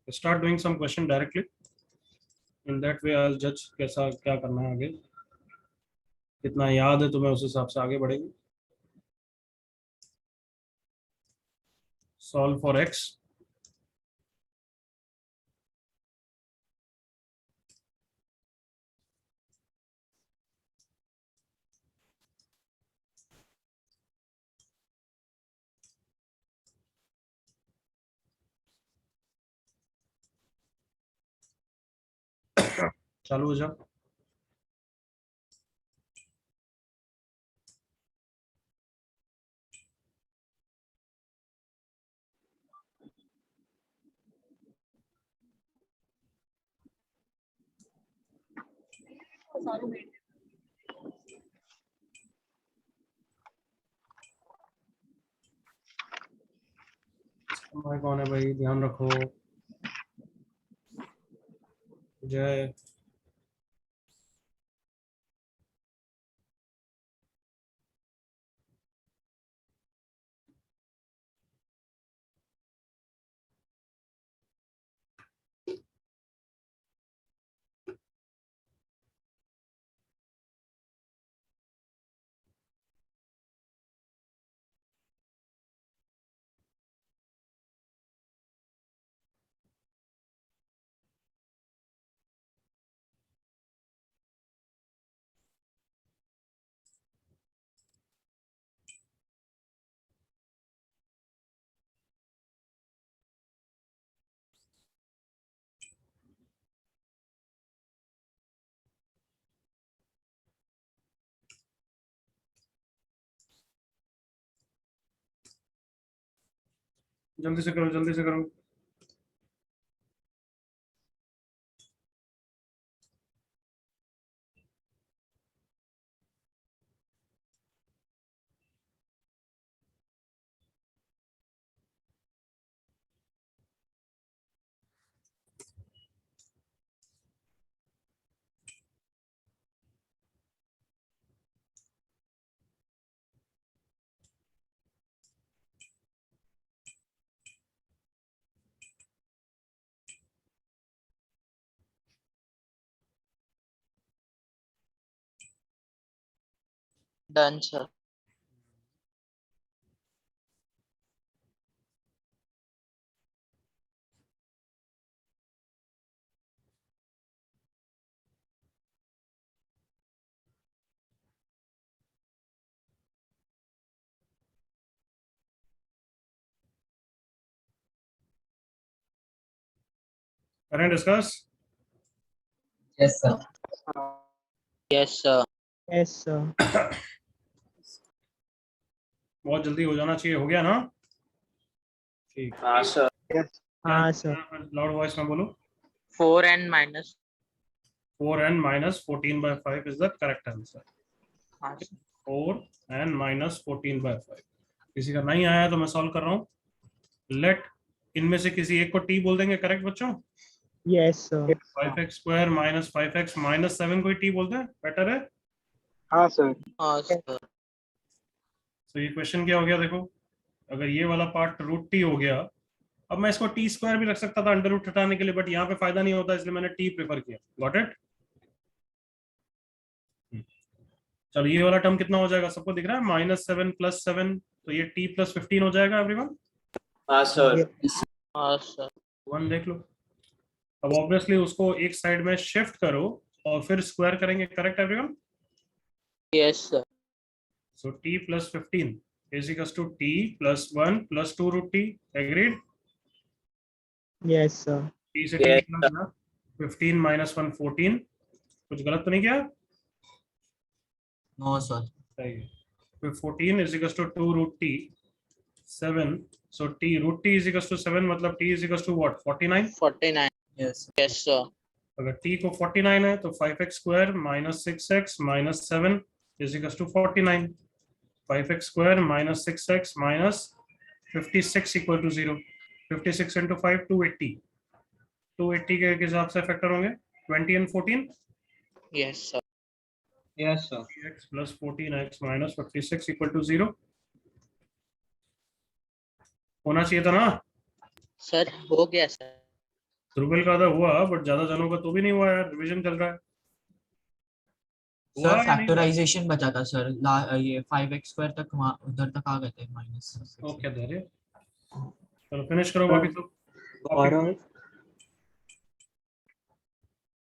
start doing some question directly. In that way I'll judge कैसा क्या करना है आगे, कितना याद है तुम्हें उस हिसाब से आगे बढ़ेंगे. Solve for x. चालू हो जाओ. भाई कौन है भाई, ध्यान रखो. जय. जल्दी से करो, जल्दी से करो. Done, sir. करें discuss. Yes, sir. Yes, sir. Yes, sir. बहुत जल्दी हो जाना चाहिए. हो गया ना? ठीक. हाँ सर. हाँ sir. लाउड वॉइस में बोलो. 4n minus. 4n minus 14 by 5 is the correct answer. हाँ, sir. 4n minus 14 by 5. किसी का नहीं आया तो मैं सॉल्व कर रहा हूँ. लेट इनमें से किसी एक को t बोल देंगे. करेक्ट बच्चों? Yes, sir. 5x square minus 5x minus 7 कोई t बोलते हैं. बेटर है. हाँ सर. हाँ, sir. तो ये क्वेश्चन क्या हो गया देखो. अगर ये वाला पार्ट रूट टी हो गया, अब मैं इसको टी स्क्वायर भी रख सकता था अंडर रूट हटाने के लिए, बट यहाँ पे फायदा नहीं होता, इसलिए मैंने टी प्रेफर किया. Got it. चलो ये वाला टर्म कितना हो जाएगा, सबको दिख रहा है? -7 + 7, तो ये t + 15 हो जाएगा एवरीवन. हाँ सर. हाँ, sir. 1 देख लो. अब ऑब्वियसली उसको एक साइड में शिफ्ट करो और फिर स्क्वायर करेंगे. Correct everyone? Yes, sir. So t + 15 is equals to t + 1 + 2 √t. Agreed? Yes, sir. t से Yes, t कितना बना? 15 - 1 14. कुछ गलत तो नहीं किया? No sir. सही है. फिर 14 is equals to 2 √t 7. so t √t is equals to 7, मतलब t is equals to what? 49. 49. Yes. Yes, sir. अगर t को 49 है तो 5x square minus 6x minus 7 is equals to 49. 5x square minus 6x minus 56 equal to 0. 56 into 5 280. 280 के हिसाब से factor होंगे 20 and 14. Yes, sir. Yes sir. x plus 14x minus 56 equal to 0 होना चाहिए था ना. Sir, हो गया, sir. ध्रुवल का आधा हुआ, बट ज्यादा जनों का तो भी नहीं हुआ यार, रिवीजन चल रहा है। हुआ सर या नहीं हुआ? फैक्टराइजेशन बचा था सर, ये 5x² तक उधर तक आ गए थे माइनस। ओके धैर्य, चलो फिनिश करो बाकी तो। गौरव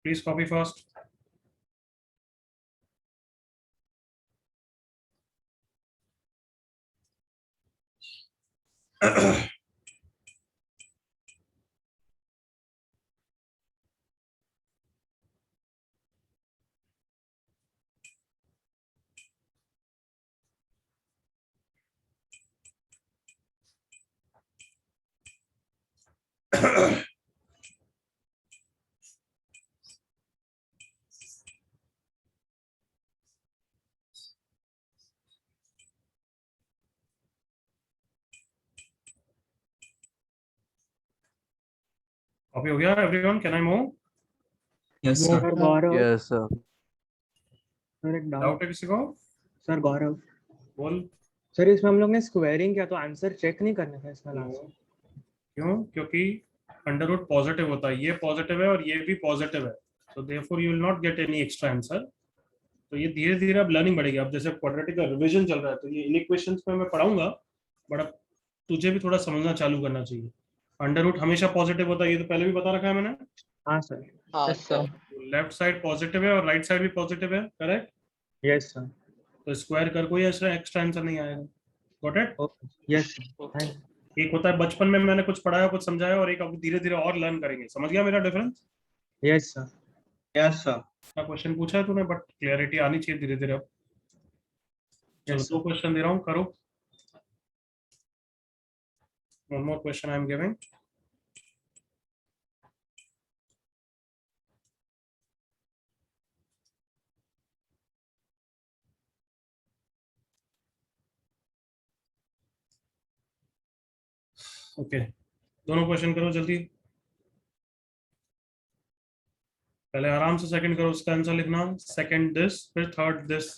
प्लीज कॉपी फास्ट। कॉपी हो गया everyone, can I move? Yes Yes, sir. sir. Gaurav Yes, sir. Sir एक डाउट। डाउट है किसी को? सर गौरव बोल। सर इसमें हम लोग ने स्क्वायरिंग किया तो आंसर चेक नहीं करना था इसका लास्ट। क्यों? क्योंकि अंडर रूट पॉजिटिव होता है, ये पॉजिटिव है और ये भी पॉजिटिव है, so therefore you will not get any extra answer। तो ये धीरे धीरे अब लर्निंग बढ़ेगी। अब जैसे क्वाड्रेटिक का रिवीजन चल रहा है, तो ये इनइक्वेशंस में मैं पढ़ाऊंगा, बट अब तुझे भी थोड़ा समझना चालू करना चाहिए। अंडर रूट हमेशा पॉजिटिव होता है, ये तो पहले भी बता रखा है मैंने। हाँ सर। हाँ Yes, sir. Sir. Left side positive है और राइट साइड भी पॉजिटिव है, करेक्ट? Yes sir. तो स्क्वायर कर कोई एक्स्ट्रा आंसर नहीं आएगा। Got it? Okay yes sir. Okay. एक होता है बचपन में मैंने कुछ पढ़ाया कुछ समझाया, और एक अब धीरे धीरे और लर्न करेंगे। समझ गया मेरा difference? Yes sir. Yes sir. क्या क्वेश्चन पूछा है तूने, बट क्लियरिटी आनी चाहिए धीरे धीरे। अब चलो Yes, दो क्वेश्चन दे रहा हूँ, करो। One more question I am giving. Okay, दोनों क्वेश्चन करो जल्दी। पहले आराम से सेकंड करो, उसका आंसर लिखना, सेकंड दिस, फिर third this.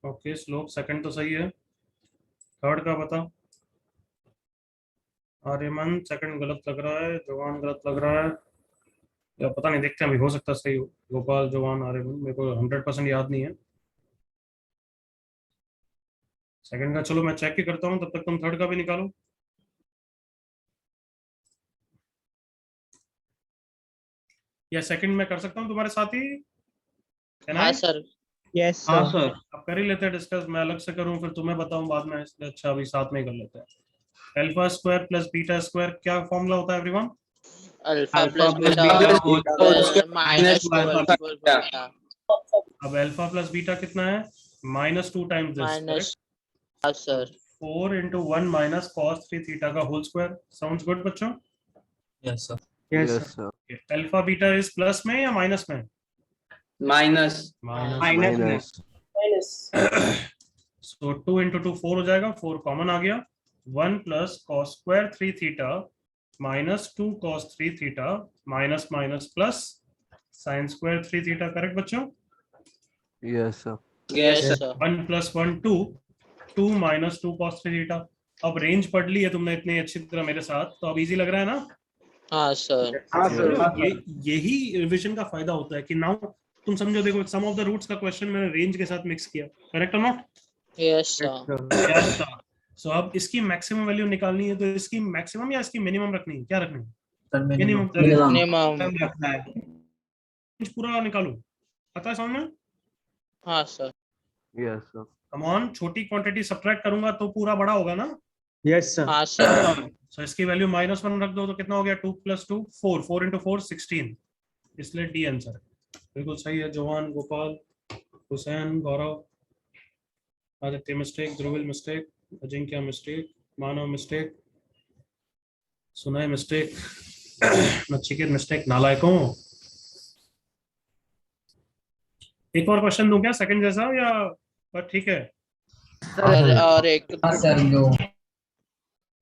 Okay, slope second तो सही है, थर्ड का बता। आर्यमन सेकंड गलत लग रहा है, जवान गलत लग रहा है, या पता नहीं, देखते हैं अभी, हो सकता है सही हो। गोपाल, जवान, आर्यमन, मेरे को 100% याद नहीं है। सेकंड का चलो मैं चेक ही करता हूँ, तब तक तुम थर्ड का भी निकालो। या सेकंड में कर सकता हूँ तुम्हारे साथ ही, है ना? हाँ सर। Yes, हाँ sir. सर। अब कर ही लेते हैं डिस्कस, मैं अलग से करूँ फिर तुम्हें बताऊं बाद में, इसलिए अच्छा अभी साथ में ही कर लेते हैं। Alpha square plus beta square क्या फॉर्मूला होता है everyone? Alpha alpha plus plus beta beta whole square minus two alpha alpha beta अब अल्फा प्लस बीटा कितना है? -2 टाइम्स दिस, माइनस। करेक्ट? हाँ sir. 4 into 1 minus cos 3 theta का whole square. Sounds good बच्चों? Yes sir yes Yes, sir. Alpha beta is plus में या minus में? Minus Minus. सो 2 into 2 4 हो जाएगा, 4 कॉमन आ गया। 1 plus cos square 3 theta minus 2 cos 3 theta minus minus plus sine square 3 theta, correct बच्चों? Yes, sir. Yes sir. 1 + 1 2, 2 - 2 cos 3 theta. अब range पढ़ ली है तुमने इतनी अच्छी तरह मेरे साथ, तो अब इजी लग रहा है ना? हाँ सर। यही रिविजन का फायदा होता है कि नाउ तुम समझो। देखो सम ऑफ द रूट्स का क्वेश्चन मैंने रेंज के साथ मिक्स किया, करेक्ट और नॉट? Yes sir. सो अब इसकी मैक्सिमम वैल्यू निकालनी है, तो इसकी मैक्सिमम या इसकी मिनिमम रखनी है? क्या रखनी है? Sir minimum. मिनिमम। रखना है। पूरा निकालो, पता है समझ में? हाँ sir. Yes, sir. Come on, छोटी क्वांटिटी सब्ट्रैक्ट करूंगा तो पूरा बड़ा होगा ना? Yes sir. हाँ सर। सो इसकी वैल्यू -1 रख दो तो कितना हो गया? 2 + 2 4, 4 into 4 16, इसलिए डी आंसर है। बिल्कुल सही है। Jawan, Gopal, Hussain, Gaurav, Aditya mistake, Dhruvil mistake, Ajinkya mistake, Manav mistake, Sunay mistake, Nachiket mistake. नालायकों। एक और क्वेश्चन दूं क्या सेकंड जैसा, या पर ठीक है? सर और एक।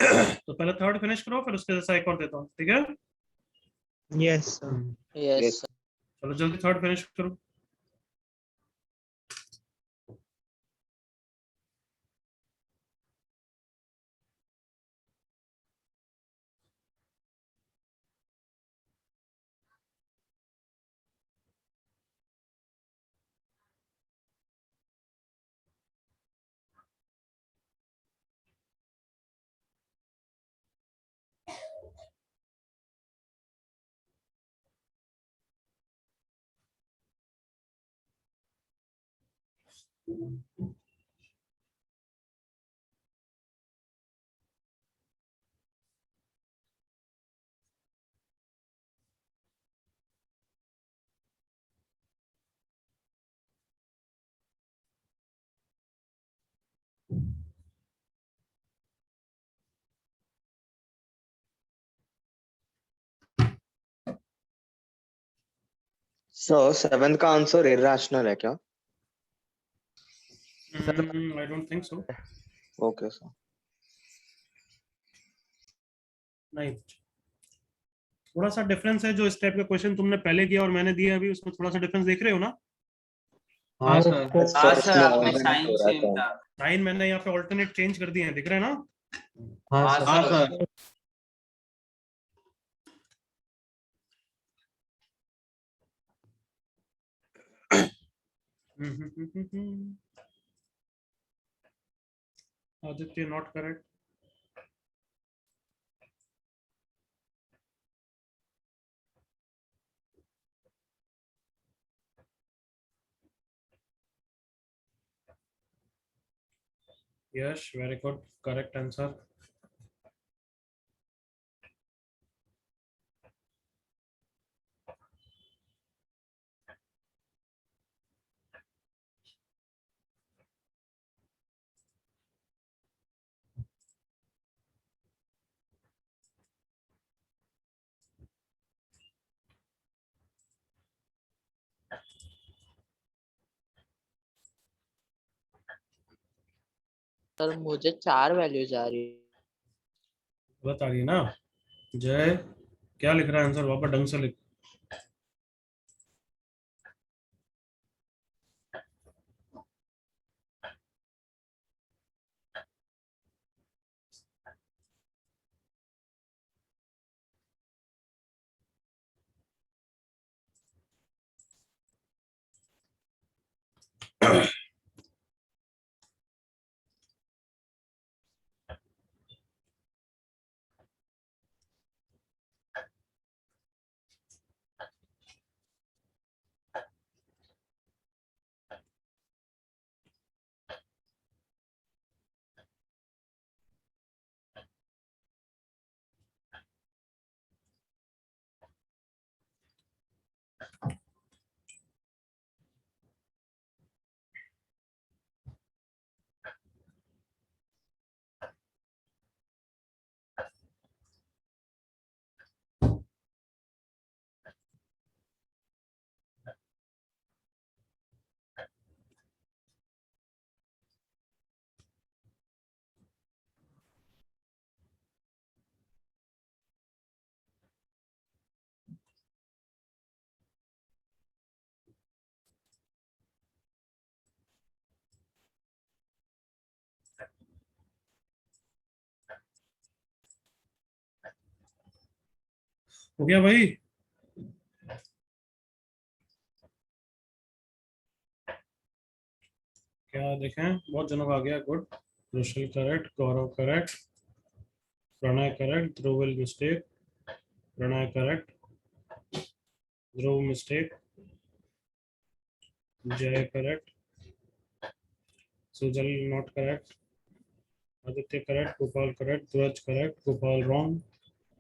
तो पहले थर्ड फिनिश करो, फिर उसके जैसा एक और देता हूँ, ठीक है? Yes, sir. Yes sir. चलो जल्दी थर्ड फिनिश करो। सो 7 का आंसर इरेशनल है क्या? I don't think so. Okay sir. नहीं, थोड़ा सा डिफरेंस है। जो इस टाइप का क्वेश्चन तुमने पहले किया और मैंने दिया अभी, उसमें थोड़ा सा डिफरेंस देख रहे हो ना? हाँ सर। हाँ सर, आपने साइन सेम था। साइन मैंने यहाँ पे ऑल्टरनेट चेंज कर दिए हैं, दिख रहे हैं ना? हाँ sir. Aditya not correct. Yash very good, correct answer. Sir मुझे 4 वैल्यूज आ रही है। बता रही है ना? जय, क्या लिख रहा है आंसर? वापस ढंग से लिख। हो गया भाई? क्या देखें, बहुत जनों का आ गया। Good. Rushal correct, Gaurav correct, Pranay correct, Dhruval mistake, Pranay correct, Dhruv mistake, Jay correct, Sujal not correct, Aditya correct, Gopal correct, Dhwaj correct, Gopal wrong.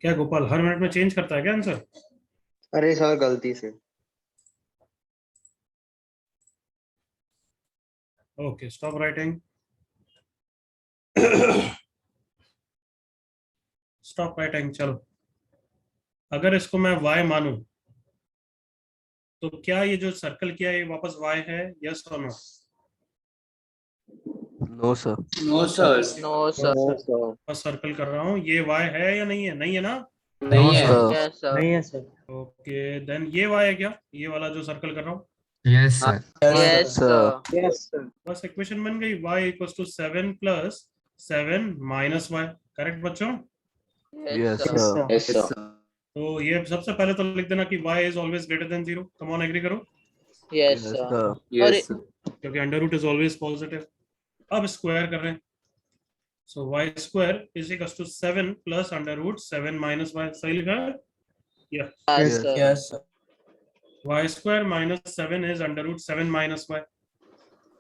क्या गोपाल हर मिनट में चेंज करता है क्या आंसर? अरे सर गलती से। Okay, stop writing. Stop writing. चलो, अगर इसको मैं y मानूं तो क्या ये जो सर्कल किया है ये वापस y है? यस और no? No, sir. No sir. No sir. No, sir. बस सर्कल कर रहा हूँ, ये y है या नहीं है? नहीं है ना? नहीं है। sir. Yes sir. नहीं है सर। ओके, देन ये y है क्या? ये वाला जो सर्कल कर रहा हूँ? Yes, sir. Yes sir. Sir. Yes, sir. बस इक्वेशन बन गई, y equals to 7 plus 7 minus y। Correct बच्चों? Yes, yes sir. sir. Yes, sir. तो ये सबसे पहले तो लिख देना कि y is always greater than 0। Come on, agree करो, यस Yes, सर। sir. और यस क्योंकि under root is always positive. अब स्क्वायर कर रहे हैं, so y square is equals to 7 plus under root 7 minus y। सही लिखा है? Yes Yes. Sir. Yes y square minus 7 is under root 7 minus y।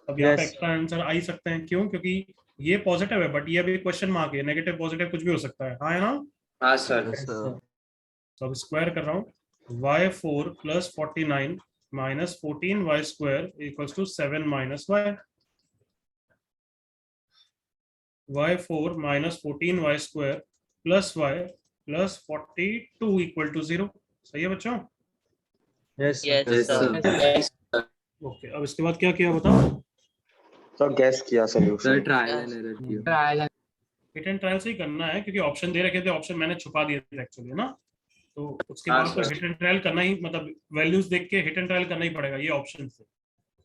अब यहाँ पे Yes. एक्स्ट्रा आंसर आ ही सकते हैं, क्यों? क्योंकि ये पॉजिटिव है बट ये अभी क्वेश्चन मार्क है, नेगेटिव पॉजिटिव कुछ भी हो सकता है। हाँ है ना? हाँ सर। Yes, sir. तो अब स्क्वायर कर रहा हूँ, y4 plus 49 minus 14 y square equals to 7 minus y। y4 minus 14 y square plus y plus 42 equal to 0। सही है बच्चों? Yes sir. Yes Yes, sir. sir. Okay, अब इसके बाद क्या किया बताओ? सर गैस किया sir solution. Trial and error किया। Trial and hit and trial से ही करना है, क्योंकि ऑप्शन दे रखे थे, ऑप्शन मैंने छुपा दिए थे एक्चुअली, है ना? तो उसके हाँ, बाद तो सर। हिट एंड ट्रायल करना ही, मतलब वैल्यूज देख के हिट एंड ट्रायल करना ही पड़ेगा ये ऑप्शन से।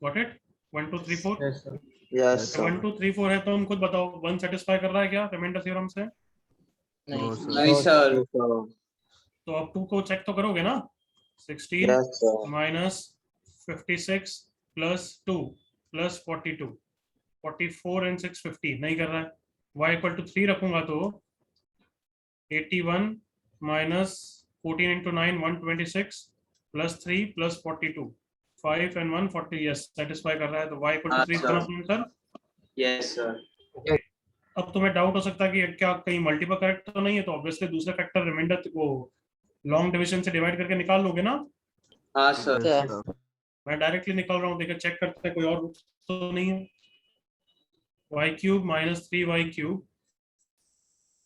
Got it? 1 2 3 4। Yes sir. Yes, sir. 1 2 3 4 है, तो हम खुद बताओ 1 सेटिस्फाई कर रहा है क्या रिमाइंडर थ्योरम से? नहीं। No, sir. नहीं सर। Yes, sir. तो अब 2 को चेक तो करोगे ना? 16 Yes, sir. Minus 56 plus 2 plus 42, 44 and 6 50। नहीं कर रहा है। y इक्वल टू 3 रखूंगा तो 81 minus 14 into 9 126 plus 3 plus 42, 5 and 1 40। Yes, satisfy कर रहा है। तो y इक्वल टू 3 हाँ, करना आंसर। Yes sir. अब तुम्हें डाउट हो सकता है कि क्या कहीं मल्टीपल करेक्ट तो नहीं है, तो ऑब्वियसली दूसरे फैक्टर रिमाइंडर को लॉन्ग डिवीजन से डिवाइड करके निकाल लोगे ना? हाँ सर। Yes, sir. मैं डायरेक्टली निकाल रहा हूँ, देखिए चेक करते हैं कोई और रूट तो नहीं है। y cube minus 3y cube,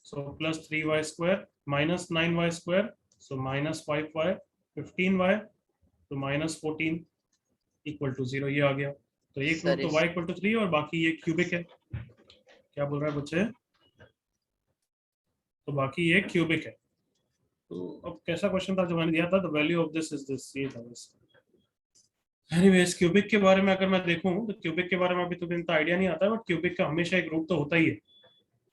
so plus 3y square minus 9y square, so minus 5y, 15y, तो माइनस 14 इक्वल टू 0। ये आ गया। तो एक रूट तो y इक्वल टू 3 और बाकी ये क्यूबिक है। क्या बोल रहा है बच्चे? तो बाकी ये क्यूबिक है। तो अब कैसा क्वेश्चन था जो मैंने दिया था? The value of this is this. ये था बस। एनीवेज, क्यूबिक के बारे में अगर मैं देखूं तो क्यूबिक के बारे में अभी तो इतना आइडिया नहीं आता है, बट क्यूबिक का हमेशा एक रूट तो होता ही है।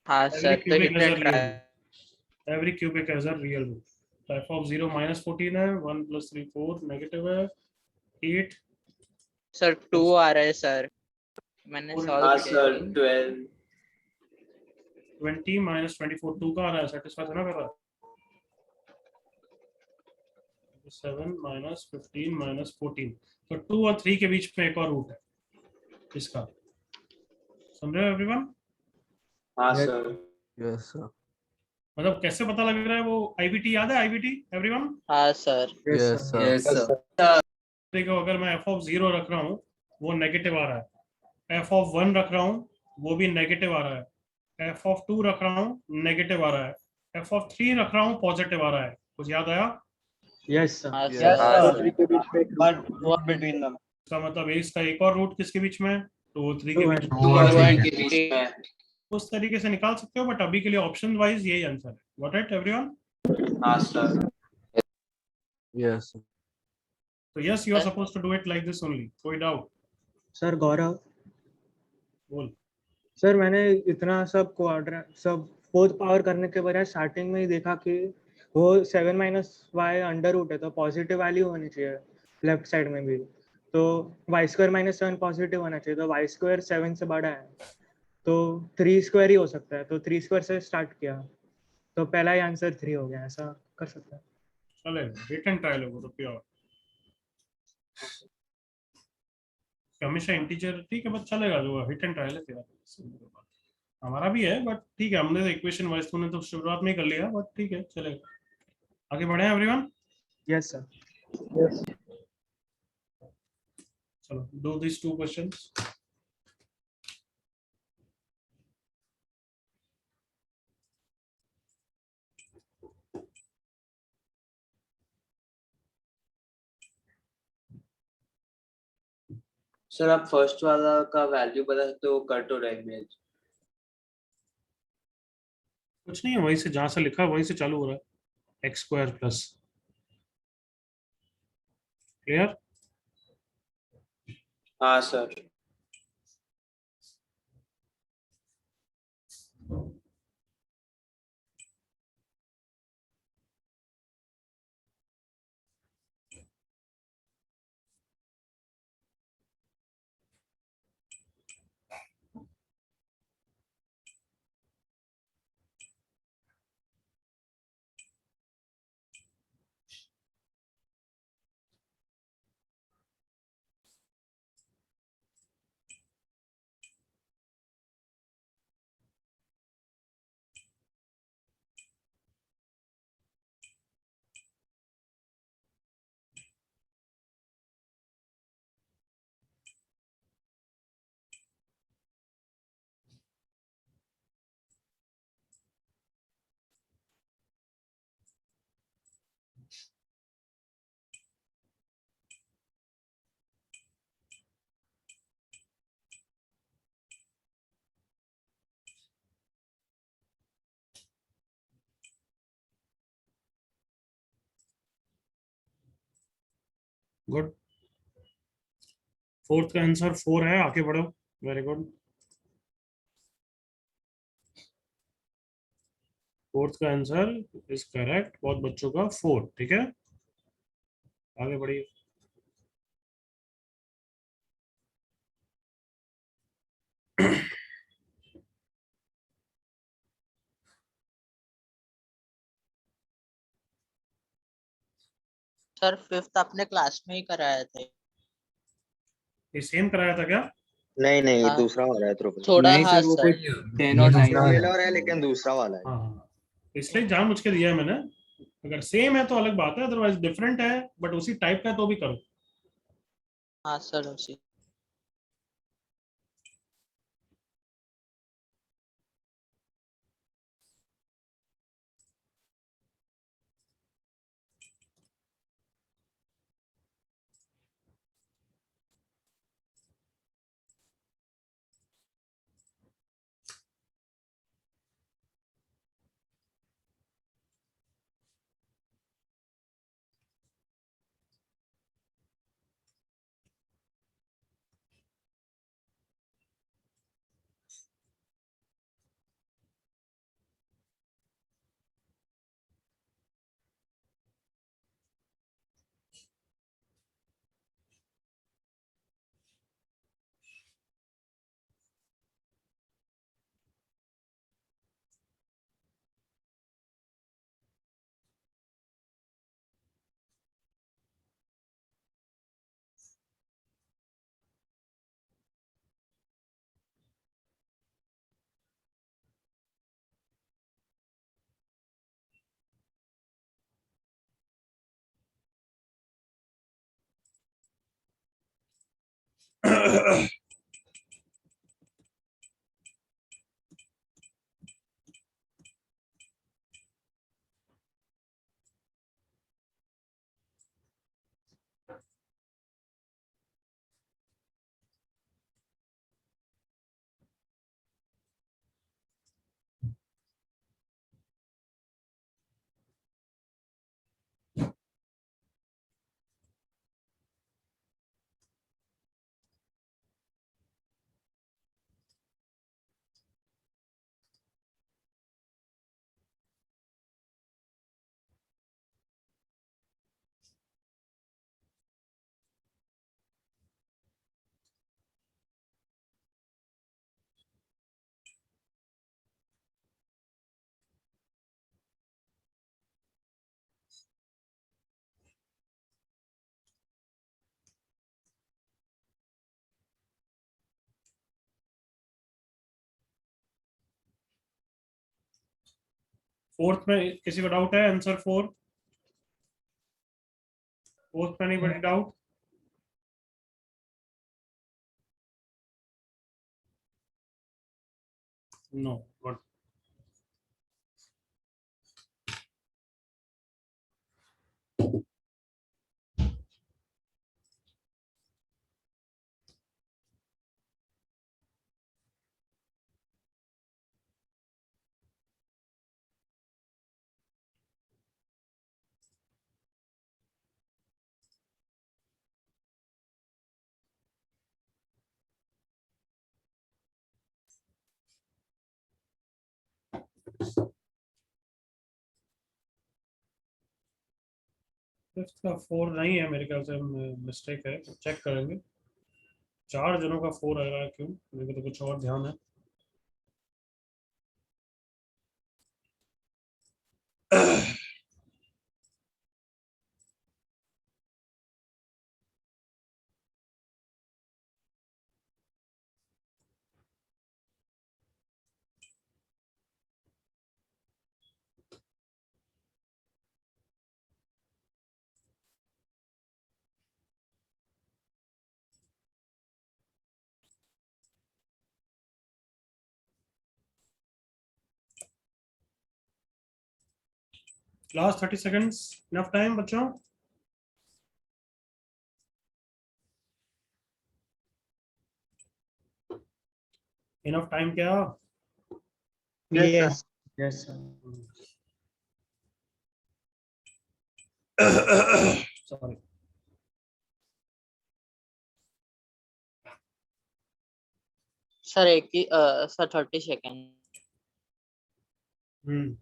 हाँ सर। तो hit and trial. Every cubic has a real root. तो f of 0 माइनस 14 है, 1 प्लस 3 4 नेगेटिव है, 8 सर 2 आ रहा है सर, मैंने हाँ, सॉल्व हाँ किया सर। है। 12 20 माइनस 24 2 का आ रहा है। सेटिस्फाई ना कर रहा है? 7 माइनस 15 माइनस 14, तो 2 और 3 के बीच में एक और रूट है इसका। समझ रहे हो एवरीवन? हाँ सर। Yes, sir. मतलब कैसे पता लग रहा है वो? आईबीटी याद है? IBT everyone? हाँ sir. Yes, sir. Yes sir. देखो, अगर मैं f of 0 रख रहा हूँ वो नेगेटिव आ रहा है, f of 1 रख रहा हूँ वो भी नेगेटिव आ रहा है, f of 2 रख रहा हूँ नेगेटिव आ रहा है, f of 3 रख रहा हूँ पॉजिटिव आ रहा है। कुछ याद आया? Yes sir. हाँ Yes, सर। इसका मतलब है इसका एक और रूट किसके बीच में है? 2 और 3 के 2 बीच and में। 2 और 3 के बीच में। उस तरीके से निकाल सकते हो, बट अभी के लिए ऑप्शन वाइज यही आंसर है। What it everyone? हाँ सर। Yes, sir. तो yes, you are supposed to do it like this only. कोई डाउट? सर गौरव बोल। सर, मैंने इतना सब क्वाड्रेंट सब फोर्थ पावर करने के बजाय स्टार्टिंग में ही देखा कि वो 7 माइनस वाई अंडर रूट है तो पॉजिटिव वैल्यू होनी चाहिए लेफ्ट साइड में भी, तो वाई स्क्वायर माइनस 7 पॉजिटिव होना चाहिए, तो वाई स्क्वायर 7 से बड़ा है तो 3 स्क्वायर ही हो सकता है, तो 3 स्क्वायर से स्टार्ट किया तो पहला ही आंसर 3 हो गया, ऐसा कर सकते हैं। चलेगा, हिट एंड ट्रायल होगा तो प्योर, हमेशा इंटीजर ठीक है, बस चलेगा, जो हिट एंड ट्रायल है तेरा, हमारा भी है, बट ठीक है, हमने तो इक्वेशन वाइज तूने तो शुरुआत में ही कर लिया, बट ठीक है चलेगा। आगे बढ़े एवरीवन, यस सर। चलो do this two questions. Sir आप फर्स्ट वाला का वैल्यू बता सकते हो, कर तो रहे इमेज। कुछ नहीं है, वहीं से जहां से लिखा वहीं से चालू हो रहा है, एक्स स्क्वायर प्लस, क्लियर। हाँ सर। गुड, फोर्थ का आंसर 4 है, आगे बढ़ो, वेरी गुड। फोर्थ का आंसर इज करेक्ट, बहुत बच्चों का 4, ठीक है, आगे बढ़िए। सर फिफ्थ अपने क्लास में ही कराया था। ये सेम कराया था क्या? नहीं नहीं, ये हाँ। दूसरा वाला है ध्रुव। थोड़ा नहीं हाँ सर, वो सर। कुछ 10 और 9 सिमिलर है लेकिन दूसरा वाला है। हाँ हाँ, इसलिए जान मुझ के दिया है मैंने, अगर सेम है तो अलग बात है, अदरवाइज डिफरेंट है बट उसी टाइप का है तो भी करो। हाँ सर उसी। फोर्थ में किसी को डाउट है? आंसर फोर्थ में नहीं बड़ी डाउट? No, good. फिफ्थ का 4 नहीं है मेरे ख्याल से, मिस्टेक है, चेक करेंगे। 4 जनों का 4 आ रहा है, क्यों? मेरे को तो कुछ और ध्यान है। लास्ट 30 सेकंड्स, इनफ टाइम बच्चों? इनफ टाइम क्या? Yes. Yes sir. Sorry. Sir sir 30 second. हम्म।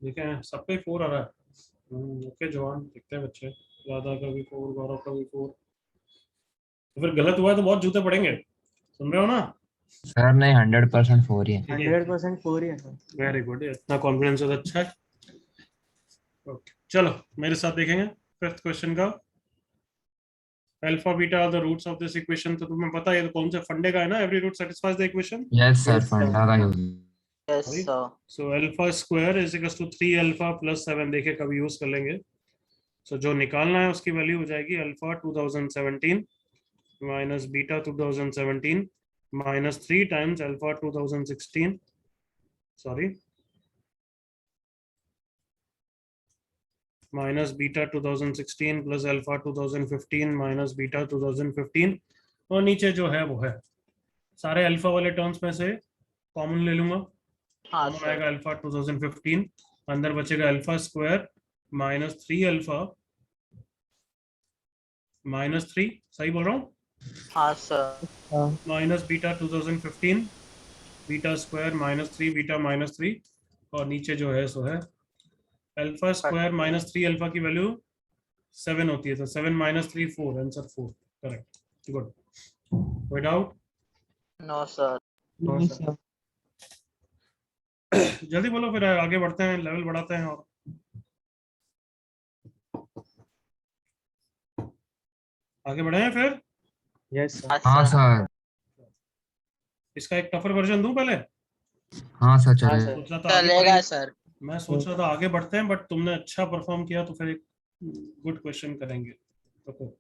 देखें, सबके 4 आ रहा है। ओके जवान, दिखते हैं बच्चे। राधा का भी 4, गौरव का भी 4। तो फिर गलत हुआ है तो बहुत जूते पड़ेंगे, सुन रहे हो ना? सर नहीं 100% 4 ही है। 100% 4 ही है सर। वेरी गुड, इतना कॉन्फिडेंस है तो अच्छा है। ओके, चलो मेरे साथ देखेंगे फिफ्थ क्वेश्चन का। Alpha beta are the roots of this equation. तो तुम्हें पता है ये तो कौन से फंडे का है ना, every root satisfies the equation. Yes sir Yes, sir. फंडा का use. Yes Sorry? Sir. So alpha square is equal to 3 alpha plus 7। देखिए कभी यूज कर लेंगे। सो जो निकालना है उसकी वैल्यू हो जाएगी alpha 2017 minus beta 2017 minus 3 times alpha 2016, sorry, minus beta 2016 plus alpha 2015 minus beta 2015। और नीचे जो है वो है सारे अल्फा वाले टर्म्स में से कॉमन ले लूंगा। हाँ कॉमन सर। आएगा अल्फा 2015, अंदर बचेगा alpha square minus 3 alpha minus 3, सही बोल रहा हूँ? हाँ sir. Minus beta 2015 beta square minus 3 beta minus 3। और नीचे जो है सो है अल्फा स्क्वायर माइनस 3 अल्फा की वैल्यू 7 होती है, तो 7 माइनस 3 4, आंसर 4, करेक्ट, गुड। कोई doubt? No sir. No Yes, sir. sir. जल्दी बोलो फिर आगे बढ़ते हैं, लेवल बढ़ाते हैं। और आगे बढ़े हैं फिर। Yes sir. हाँ सर। सर। इसका एक टफर वर्जन दूं पहले? हाँ सर हाँ चले। सर। सोच रहा था आगे चलेगा बढ़ेंगे, सर। मैं सोच रहा था आगे बढ़ते हैं, बट तुमने अच्छा परफॉर्म किया तो फिर एक गुड क्वेश्चन करेंगे। तो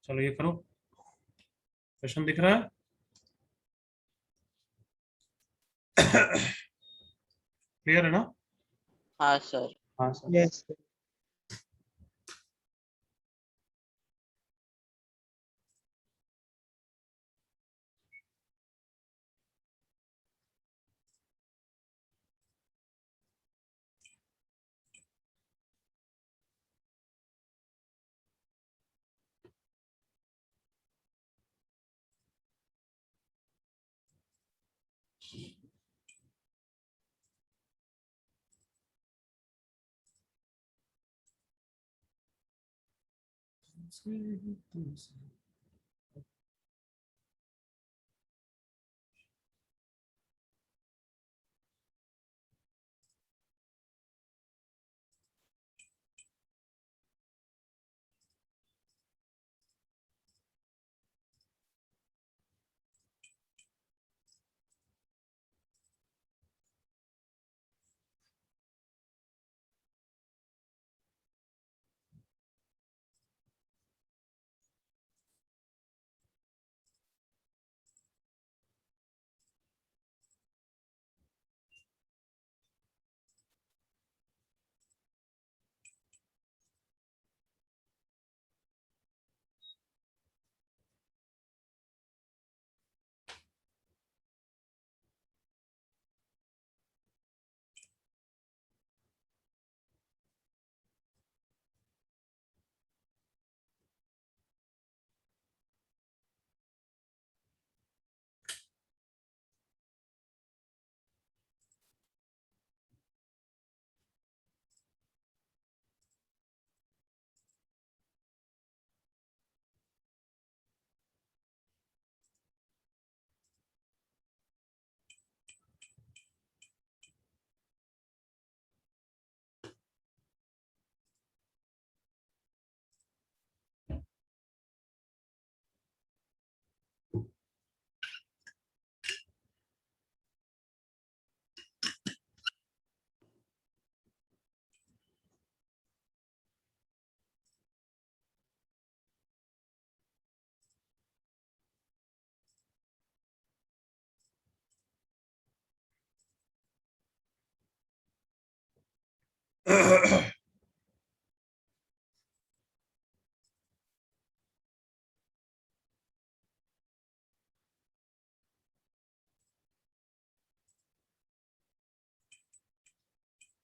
चलो ये करो, क्वेश्चन दिख रहा है? क्लियर है ना? हाँ सर। हाँ सर। Yes.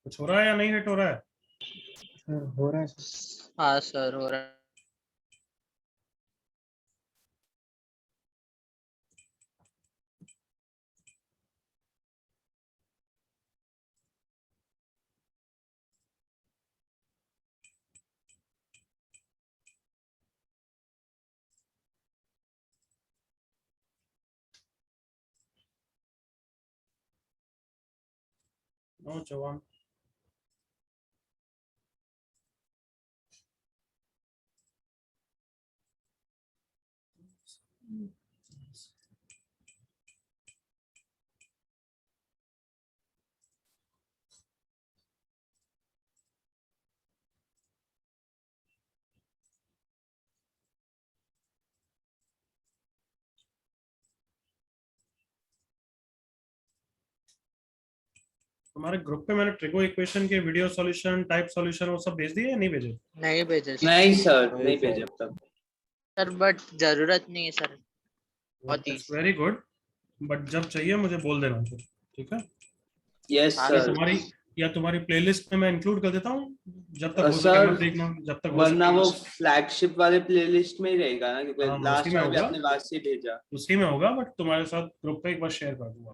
कुछ हो रहा है या नहीं हिट हो रहा है? सर हो रहा है सर। हाँ सर हो रहा है। नो जवान। तुम्हारे ग्रुप पे मैंने ट्रिगो इक्वेशन के वीडियो सॉल्यूशन, टाइप सॉल्यूशन वो सब भेज दिए या नहीं भेजे? नहीं भेजे सर। नहीं सर, नहीं नहीं सर। भेजे अब तक। सर बट जरूरत नहीं है सर। बहुत that's easy। Very good, but जब चाहिए मुझे बोल देना फिर, ठीक है? यस हाँ या सर। तुम्हारी या तुम्हारी प्लेलिस्ट में मैं इंक्लूड कर देता हूँ, जब तक हो सके सर मत देखना, जब तक हो वरना सके वो बस। फ्लैगशिप वाले प्लेलिस्ट में ही रहेगा ना, क्योंकि हाँ उसी लास्ट में बार भी होगा, आपने वहां से भेजा। उसी में होगा, बट तुम्हारे साथ ग्रुप पे एक बार शेयर कर दूंगा।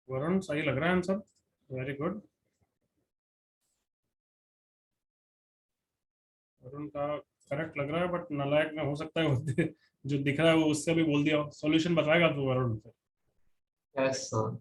वरुण सही लग रहा है आंसर, वेरी गुड। अरुण का करेक्ट लग रहा है, बट नालायक में हो सकता है जो दिख रहा है वो उससे भी बोल दिया। सॉल्यूशन बताएगा तू अरुण से। Yes sir.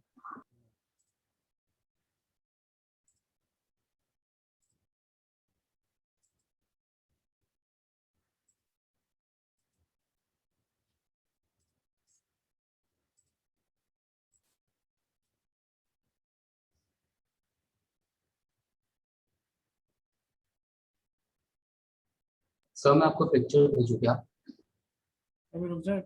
सर मैं आपको पिक्चर भेजूँ क्या? अभी रुक जाए।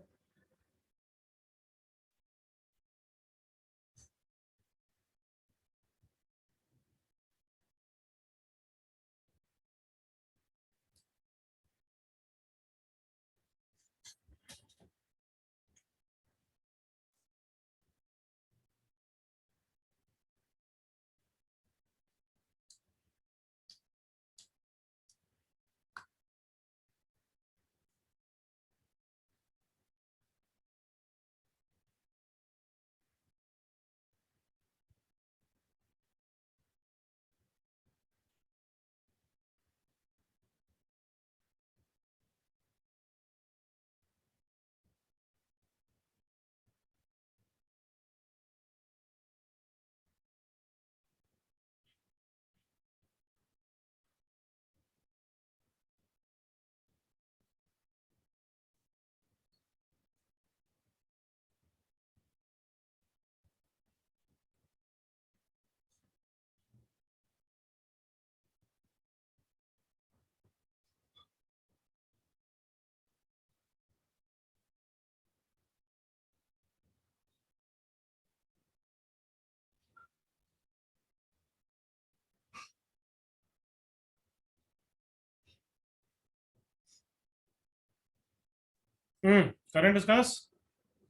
Current discuss.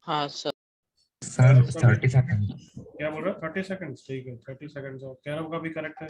हाँ सर। Sir 30 second. क्या बोल रहा है? 30 सेकंड्स। ठीक है, 30 सेकंड्स। और कैरव का भी करेक्ट है।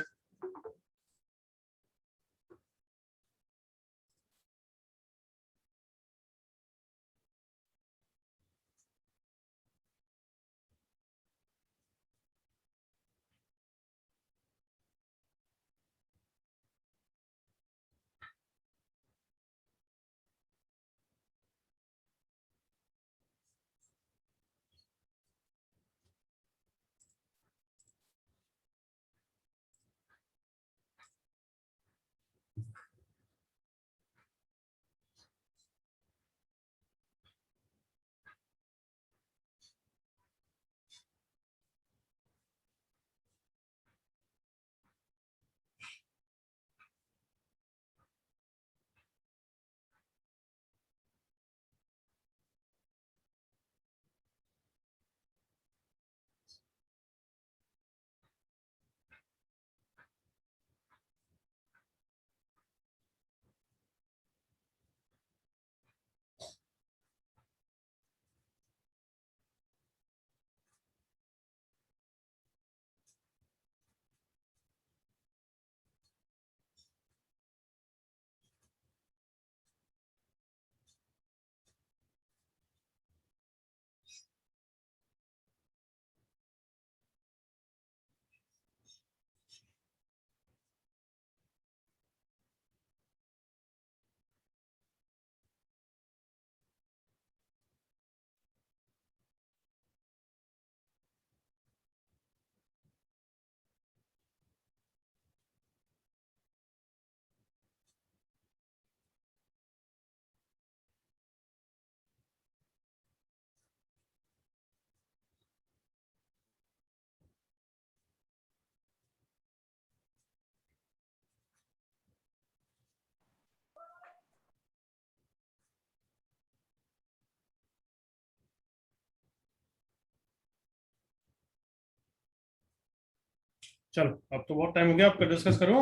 चलो, अब तो बहुत टाइम हो गया। आपका डिस्कस करूं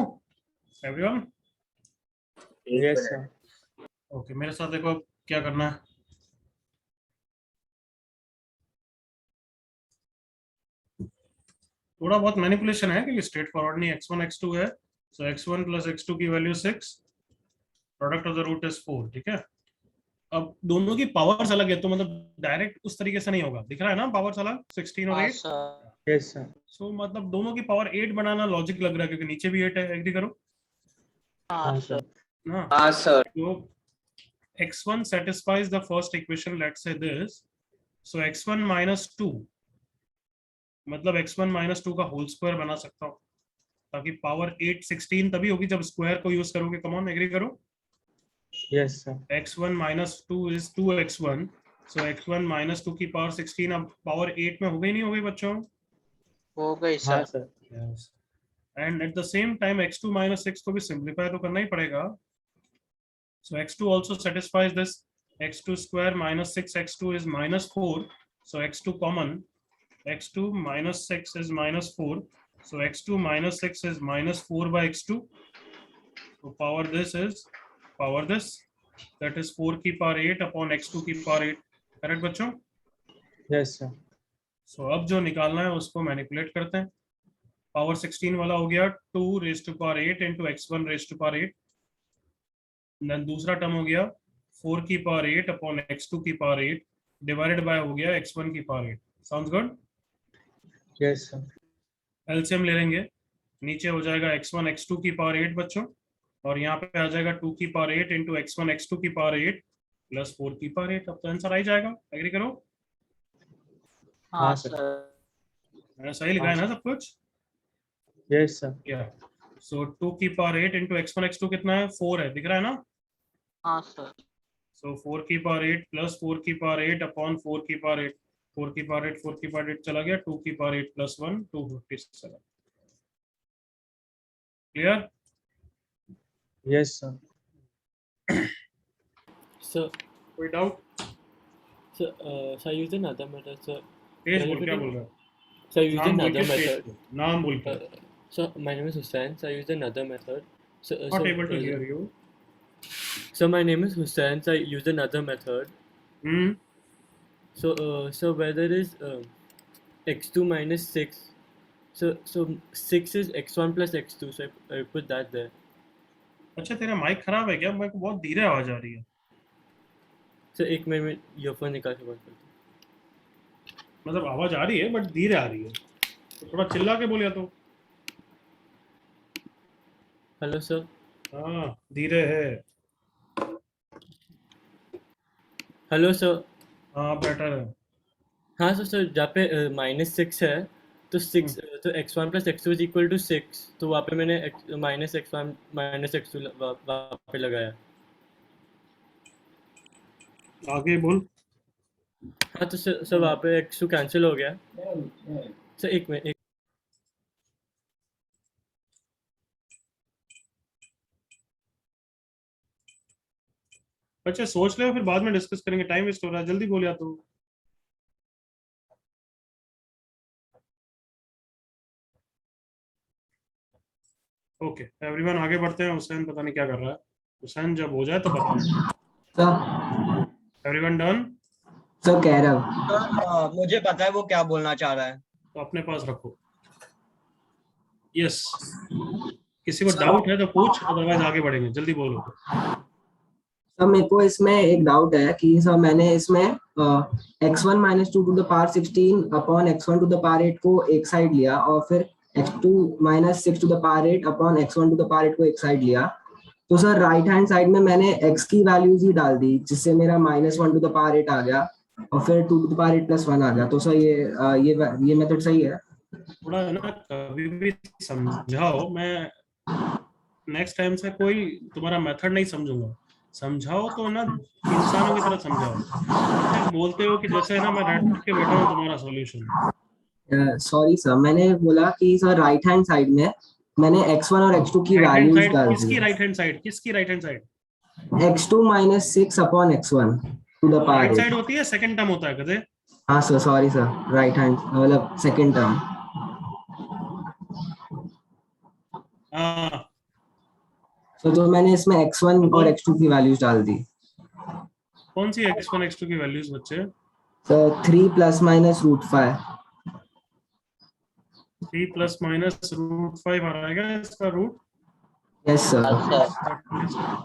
एवरीवन? Yes sir. ओके, मेरे साथ देखो अब क्या करना है। थोड़ा बहुत मैनिपुलेशन है क्योंकि स्ट्रेट फॉरवर्ड नहीं। x1 x2 है, सो x1 प्लस x2 की value 6, product of the root is 4। ठीक है, अब दोनों की पावर्स अलग है, तो मतलब डायरेक्ट उस तरीके से नहीं होगा। दिख रहा है ना पावर्स अलग, 16 और हाँ 8। सर। Yes sir. सो मतलब दोनों की पावर 8 बनाना लॉजिक लग रहा है क्योंकि नीचे भी 8 है, एग्री करो हाँ सर। ना। हाँ sir. So x1 satisfies the first equation, let's say this. So x1 minus 2 मतलब x1 minus 2 का होल स्क्वायर बना सकता हूँ, ताकि पावर 8 16 तभी होगी जब स्क्वायर को यूज करोगे। कम ऑन, एग्री करो। Yes sir. x1 minus 2 is 2x1, so x1 minus 2 की पावर 16 अब पावर 8 में हो गई नहीं हो गई बच्चों? हो गई हाँ sir. Sir. And at the same time x2 minus 6 को भी सिंप्लीफाई तो करना ही पड़ेगा। So x2 also satisfies this. x2 square minus 6x2 is minus 4. So x2 common. x2 minus 6 is minus 4. So x2 minus 6 is minus 4 by x2. So power this is power this. That is 4 की power 8 upon x2 की power 8. Correct बच्चों? Yes sir. So अब जो निकालना है उसको manipulate करते हैं। पावर 16 वाला हो गया 2 raised to power 8 into x1 raised to power 8. Then दूसरा टर्म हो गया 4 की पावर 8 अपॉन x2 की पावर 8 डिवाइडेड बाय हो गया x1 की power 8। Sounds good? Yes sir. LCM ले लेंगे, नीचे हो जाएगा x1 x2 की पावर 8 बच्चों, और यहाँ पे आ जाएगा 2 की पावर 8 इंटू x1 x2 की पावर 8 प्लस 4 की पावर 8। अब तो आंसर आ ही जाएगा, एग्री करो। हाँ सर। सर। मैंने सही लिखा है ना सब कुछ? Yes sir. या सो 2 की पावर 8 इंटू x1 x2 कितना है? 4 है, दिख रहा है ना? हाँ सर। So 4 की पावर 8 प्लस 4 की पावर 8 अपॉन 4 की पावर 8, 4 की पावर 8 4 की पावर 8 चला गया, 2 की power 8 plus 1 257। Clear? Yes sir. Sir, कोई doubt? sir, so I use another method, sir. तेज बोल, क्या बोल रहा है? So I use नाम बोल another के तेज method. बोल, नाम बोल के। So my name is Hussain. So I use another method. So, Not able to hear you. So my name is Hussain. So I use another method. So where there is x2 minus 6. So 6 is x1 plus x2. So I put that there. अच्छा तेरा mic खराब है क्या? मेरे को बहुत धीरे आवाज आ रही है। So एक मिनट ईयरफोन निकाल के बात करता हूँ। मतलब आवाज आ रही है बट धीरे आ रही है, तो थोड़ा चिल्ला के बोलिया तो। Hello sir. हाँ धीरे है। Hello sir. हाँ बेटर है। हाँ सर जहाँ पे -6 है तो 6 तो x1 plus x2 is equal to 6, तो वहाँ पे मैंने -x1 -x2 वहाँ पे लगाया। आगे बोल। हाँ तो सर वहाँ पे x2 कैंसिल हो गया। सर एक मिनट। अच्छा सोच ले, फिर बाद में डिस्कस करेंगे, टाइम वेस्ट हो रहा है, जल्दी बोलिया तो। ओके एवरीवन आगे बढ़ते हैं। हुसैन पता नहीं क्या कर रहा है, हुसैन जब हो जाए तो बताओ। Everyone done? सर कह रहा हूँ मुझे पता है वो क्या बोलना चाह रहा है, तो अपने पास रखो। यस किसी को डाउट है तो पूछ, अदरवाइज आगे बढ़ेंगे, जल्दी बोलो। सर मेरे को इसमें एक डाउट है कि सर मैंने इसमें x1 minus 2 to the power 16 upon x1 to the power 8 को एक साइड लिया, और फिर x2 minus 6 to the power 8 upon x1 to the power 8 को एक साइड लिया। तो सर राइट हैंड साइड में मैंने x की वैल्यूज ही डाल दी, जिससे मेरा -1 टू द पावर 8 आ गया, और फिर 2 टू द पावर 8 प्लस 1 आ गया। तो सर ये मेथड सही है? थोड़ा है ना, कभी भी समझाओ, मैं नेक्स्ट टाइम से कोई तुम्हारा मेथड नहीं समझूंगा। समझाओ तो ना इंसानों की तरह समझाओ, बोलते हो कि जैसे ना मैं रट के बैठा हूँ तुम्हारा सॉल्यूशन। सॉरी सर, मैंने बोला कि सर राइट हैंड साइड में मैंने x1 और x2 की वैल्यूज डाल दी। किसकी राइट हैंड साइड? किसकी right hand side? x2 minus 6 upon x1 to the power 8 right side होती है, सेकंड टर्म होता है कदे? हाँ sir sorry sir, right hand मतलब सेकंड टर्म। हाँ तो मैंने इसमें x1 और x2 की वैल्यूज डाल दी। कौन सी x1 x2 की वैल्यूज बच्चे? Sir 3 plus minus √5। 3 plus minus √5 आ रहा है इसका रूट? Yes sir.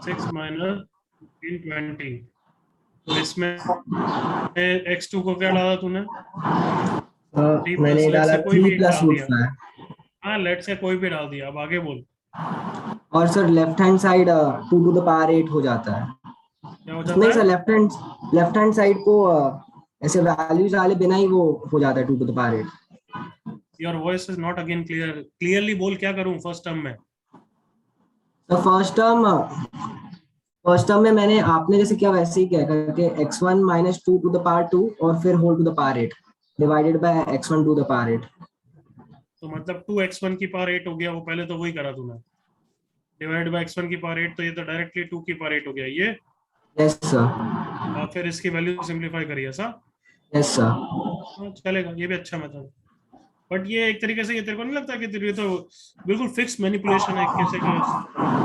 6 माइनस 20। तो इसमें x2 को क्या डाला तूने? मैंने let's डाला से कोई 3 भी एक प्लस डाल रूट दिया। 5 हाँ, लेट से कोई भी डाल दिया, अब आगे बोल और sir left hand side 2 to the power 8 हो जाता है। क्या हो नहीं जाता सर, है। लेफ्ट हैंड साइड को ऐसे वैल्यूज डाले बिना ही वो हो जाता है 2 to the power 8। Your voice is not again clear, clearly बोल, क्या करूं फर्स्ट टर्म में। तो फर्स्ट टर्म में मैंने आपने जैसे किया वैसे ही किया करके x1 minus 2 to the power 2 और फिर whole to the power 8 divided by x1 to the power 8। तो मतलब 2x1 की पावर 8 हो गया, वो पहले तो वही करा तूने, डिवाइड बाय x1 की पावर 8, तो ये तो डायरेक्टली 2 की पावर 8 हो गया ये। Yes sir. और फिर इसकी वैल्यू सिंपलीफाई करिए ऐसा। Yes sir. हाँ, चलेगा, ये भी अच्छा मेथड। बट ये एक तरीके से, ये तेरे को नहीं लगता कि तेरे ये तो बिल्कुल फिक्स मैनिपुलेशन है, कैसे का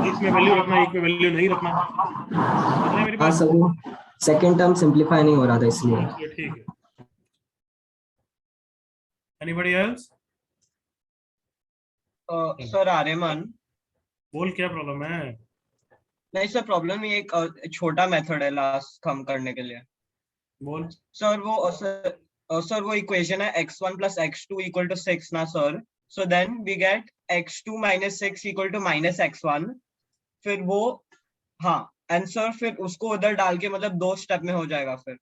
एक में वैल्यू रखना, एक में वैल्यू नहीं रखना। समझ रहे हैं मेरी हाँ बात। सर, वो सेकेंड टर्म सिंप्लीफाई नहीं हो रहा था इसलिए। ये ठीक है। Anybody else. सर आर्यमन, बोल क्या प्रॉब्लम है। नहीं सर प्रॉब्लम ये एक छोटा मेथड है लास्ट कम करने के लिए। बोल। सर वो इक्वेशन है x1 plus x2 equal to 6 ना sir. So then we get x2 minus 6 equal to minus x1। फिर वो, हाँ आंसर, फिर उसको उधर डाल के मतलब 2 स्टेप में हो जाएगा फिर।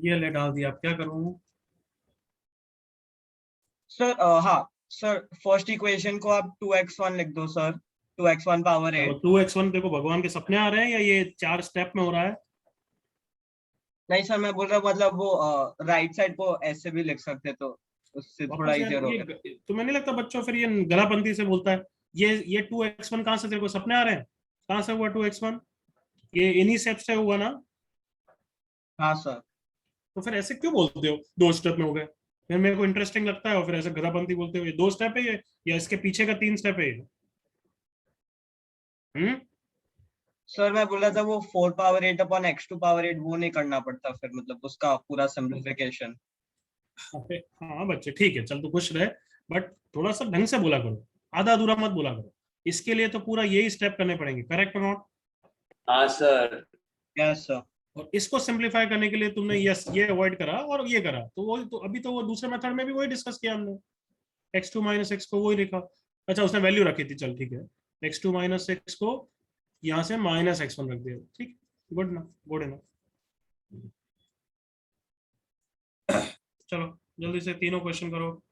ये ले डाल दिया, अब क्या करूं। सर हाँ सर, फर्स्ट इक्वेशन को आप 2x1 लिख दो सर, 2x1 पावर 8। 2x1 देखो भगवान के सपने आ रहे हैं या ये 4 स्टेप में हो रहा है। नहीं सर, मैं बोल रहा हूँ मतलब वो राइट साइड को ऐसे भी लिख सकते तो उससे थोड़ा वापस यार, इजियर हो ये गया। तुम्हें नहीं लगता बच्चों फिर ये गलापंती से बोलता है। ये 2x1 कहाँ से तेरे को सपने आ रहे हैं, कहाँ से हुआ 2x1, ये इन्हीं स्टेप से हुआ ना। हाँ सर। तो फिर ऐसे क्यों बोलते हो 2 स्टेप में हो गए। फिर मेरे को इंटरेस्टिंग लगता है, और फिर ऐसे गलापंती बोलते हो ये 2 स्टेप है ये, या इसके पीछे का 3 स्टेप है ये। सर मैं बोल रहा था वो 4 पावर 8 अपॉन x2 पावर 8 वो नहीं करना पड़ता फिर, मतलब उसका पूरा सिंप्लीफिकेशन। हाँ बच्चे ठीक है, चल तू खुश रहे, बट थोड़ा सा ढंग से बोला करो, आधा अधूरा मत बोला करो। इसके लिए तो पूरा यही स्टेप करने पड़ेंगे, करेक्ट और नॉट। हाँ सर। Yes sir. और इसको सिंप्लीफाई करने के लिए तुमने यस ये अवॉइड करा और ये करा, तो वो तो अभी तो वो दूसरे मेथड में भी वही डिस्कस किया हमने, x2 माइनस एक्स को वही लिखा। अच्छा उसने वैल्यू रखी थी, चल ठीक है, x2 माइनस एक्स को यहाँ से माइनस x1 रख दिया, ठीक, गुड ना, गुड है ना। चलो जल्दी से तीनों क्वेश्चन करो।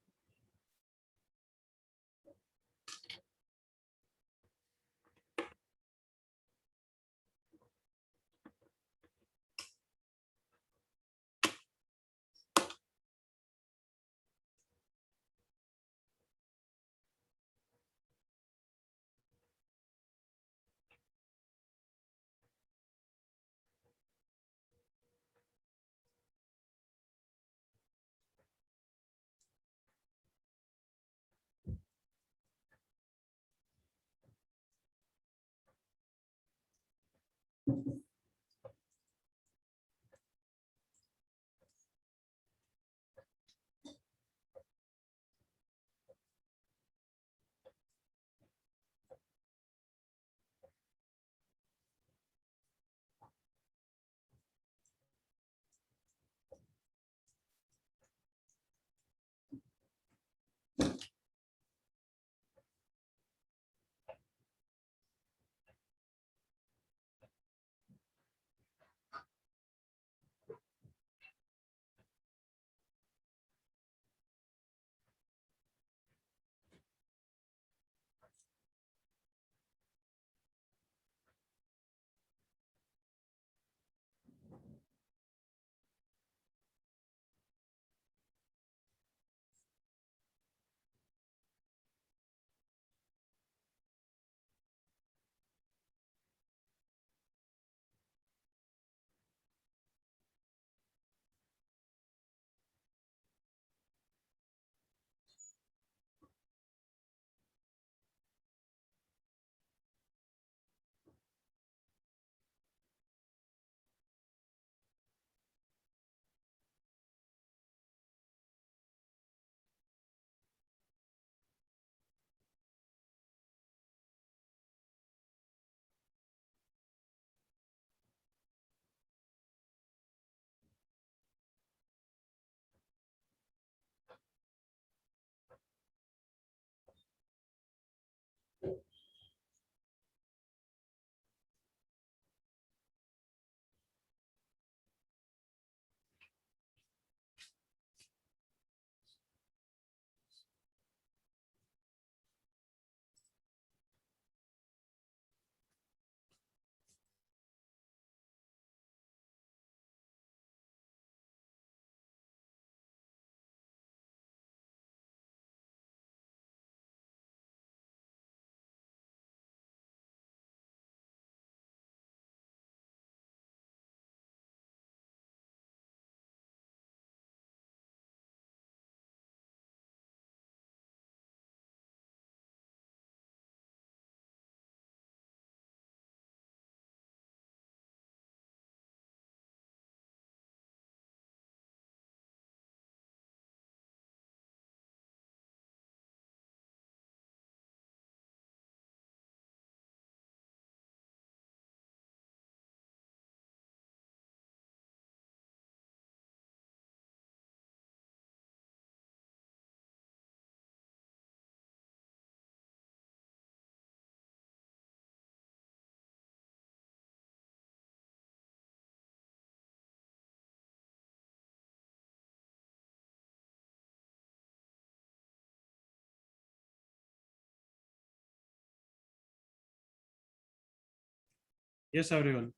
यस एवरीवन,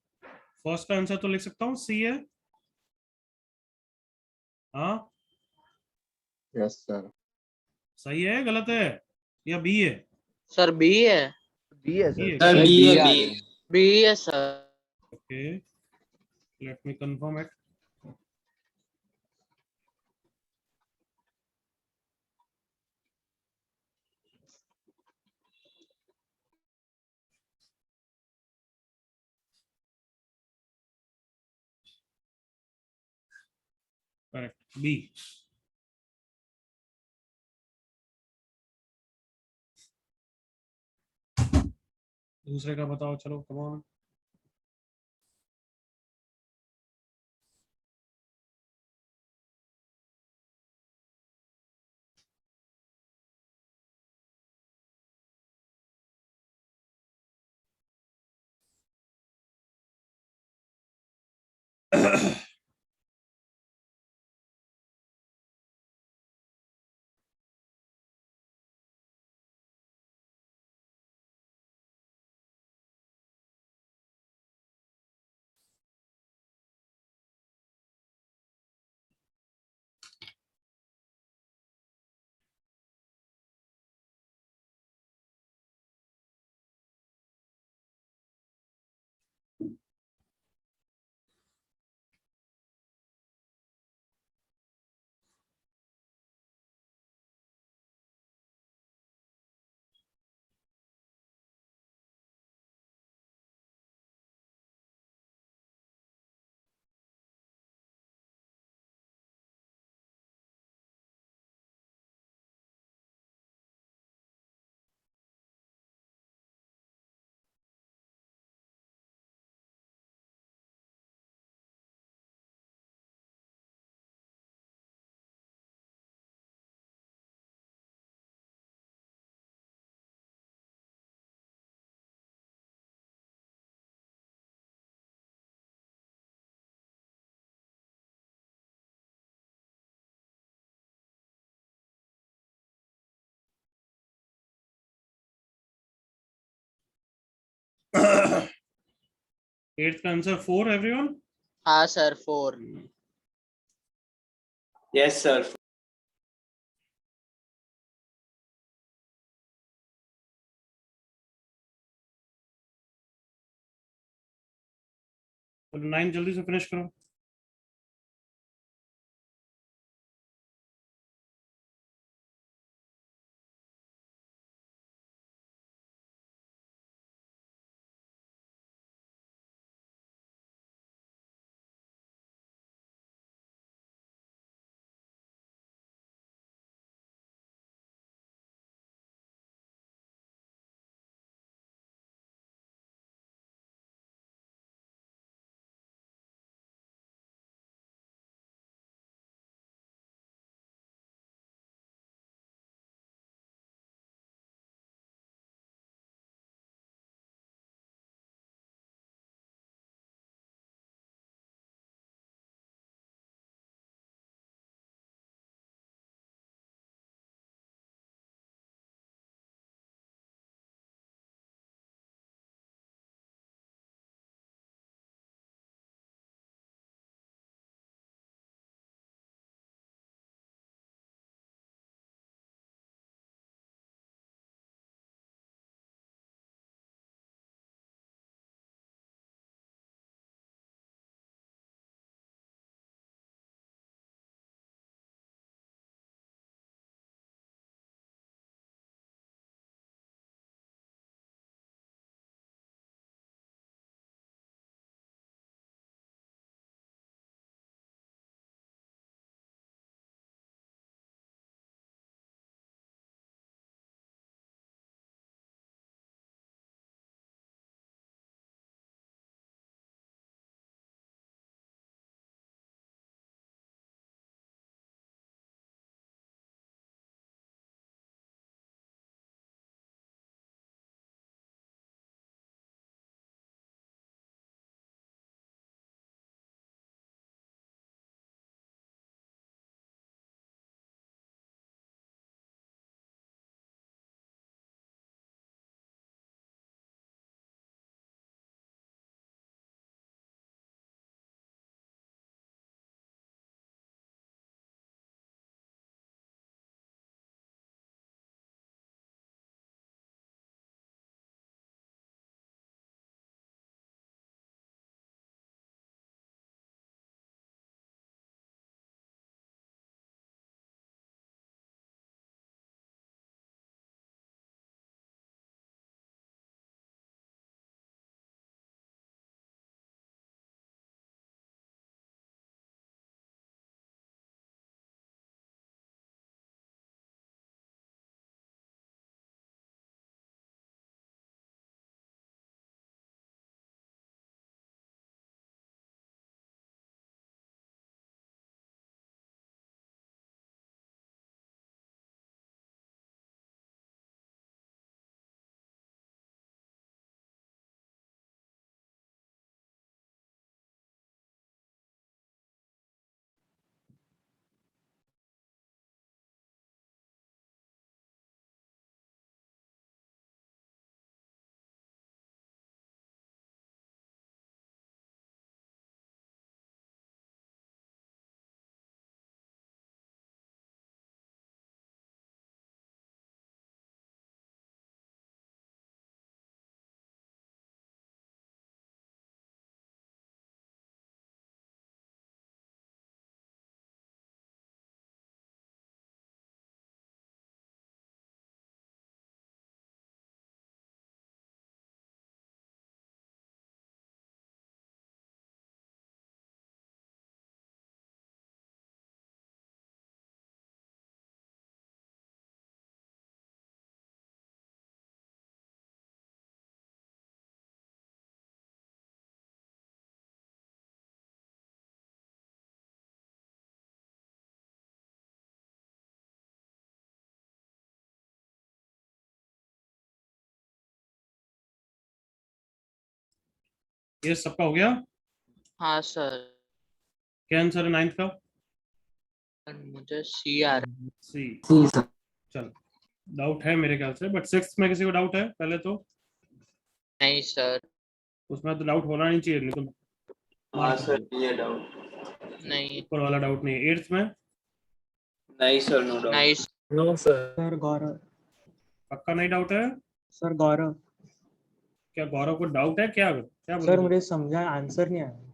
फर्स्ट का आंसर तो लिख सकता हूँ सी है। हाँ यस सर। सही है गलत है या बी है? सर बी है। बी है बी है सर। सर क्या? बी है आ बी। रहे हैं। बी है sir. Okay, let me confirm it. Correct, B. दूसरे का बताओ, चलो कम ऑन। एट्थ का आंसर 4 एवरीवन। हाँ सर 4। Yes sir. चलो 9 जल्दी से फिनिश करो। ये सबका हो गया? हाँ सर, क्या आंसर है 9th का? मुझे सी आ रहा सी। सी सर। चल, डाउट है मेरे ख्याल से, बट 6th में किसी को डाउट है? पहले तो नहीं सर, उसमें तो डाउट होना नहीं चाहिए, नहीं तो मार सर ये डाउट नहीं ऊपर वाला डाउट नहीं है। 8th में नहीं सर, नो डाउट। नहीं नो सर गौरव। पक्का नहीं डाउट है? सर गौरव। क्या गौरव को डाउट है? क्या क्या सर बोल मुझे समझा आंसर नहीं आया।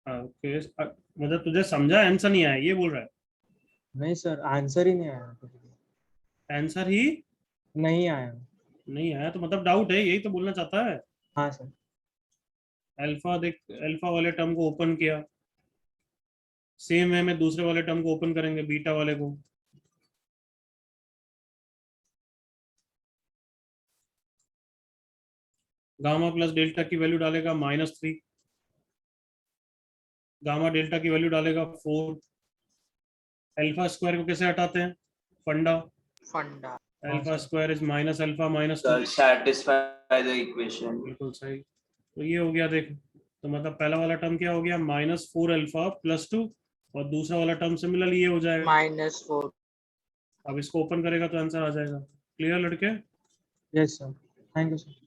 मतलब तुझे समझा, आंसर नहीं आया ये बोल रहा है? नहीं सर, आंसर ही नहीं आया। आंसर ही नहीं आया। नहीं आया तो मतलब डाउट है, यही तो बोलना चाहता है। हाँ सर। अल्फा देख, अल्फा वाले टर्म को ओपन किया, सेम वे में दूसरे वाले टर्म को ओपन करेंगे, बीटा वाले को। गामा प्लस डेल्टा की वैल्यू डालेगा -3, गामा डेल्टा की वैल्यू डालेगा 4। अल्फा स्क्वायर को कैसे हटाते हैं? फंडा, फंडा। Alpha square is minus alpha minus 2। Sir satisfy the equation. बिल्कुल सही। तो ये हो गया, देख तो मतलब पहला वाला टर्म क्या हो गया? -4 अल्फा प्लस 2, और दूसरा वाला टर्म सिमिलरली ये हो जाएगा। -4। अब इसको ओपन करेगा तो आंसर आ जाएगा। क्लियर लड़के? Yes sir, thank you sir.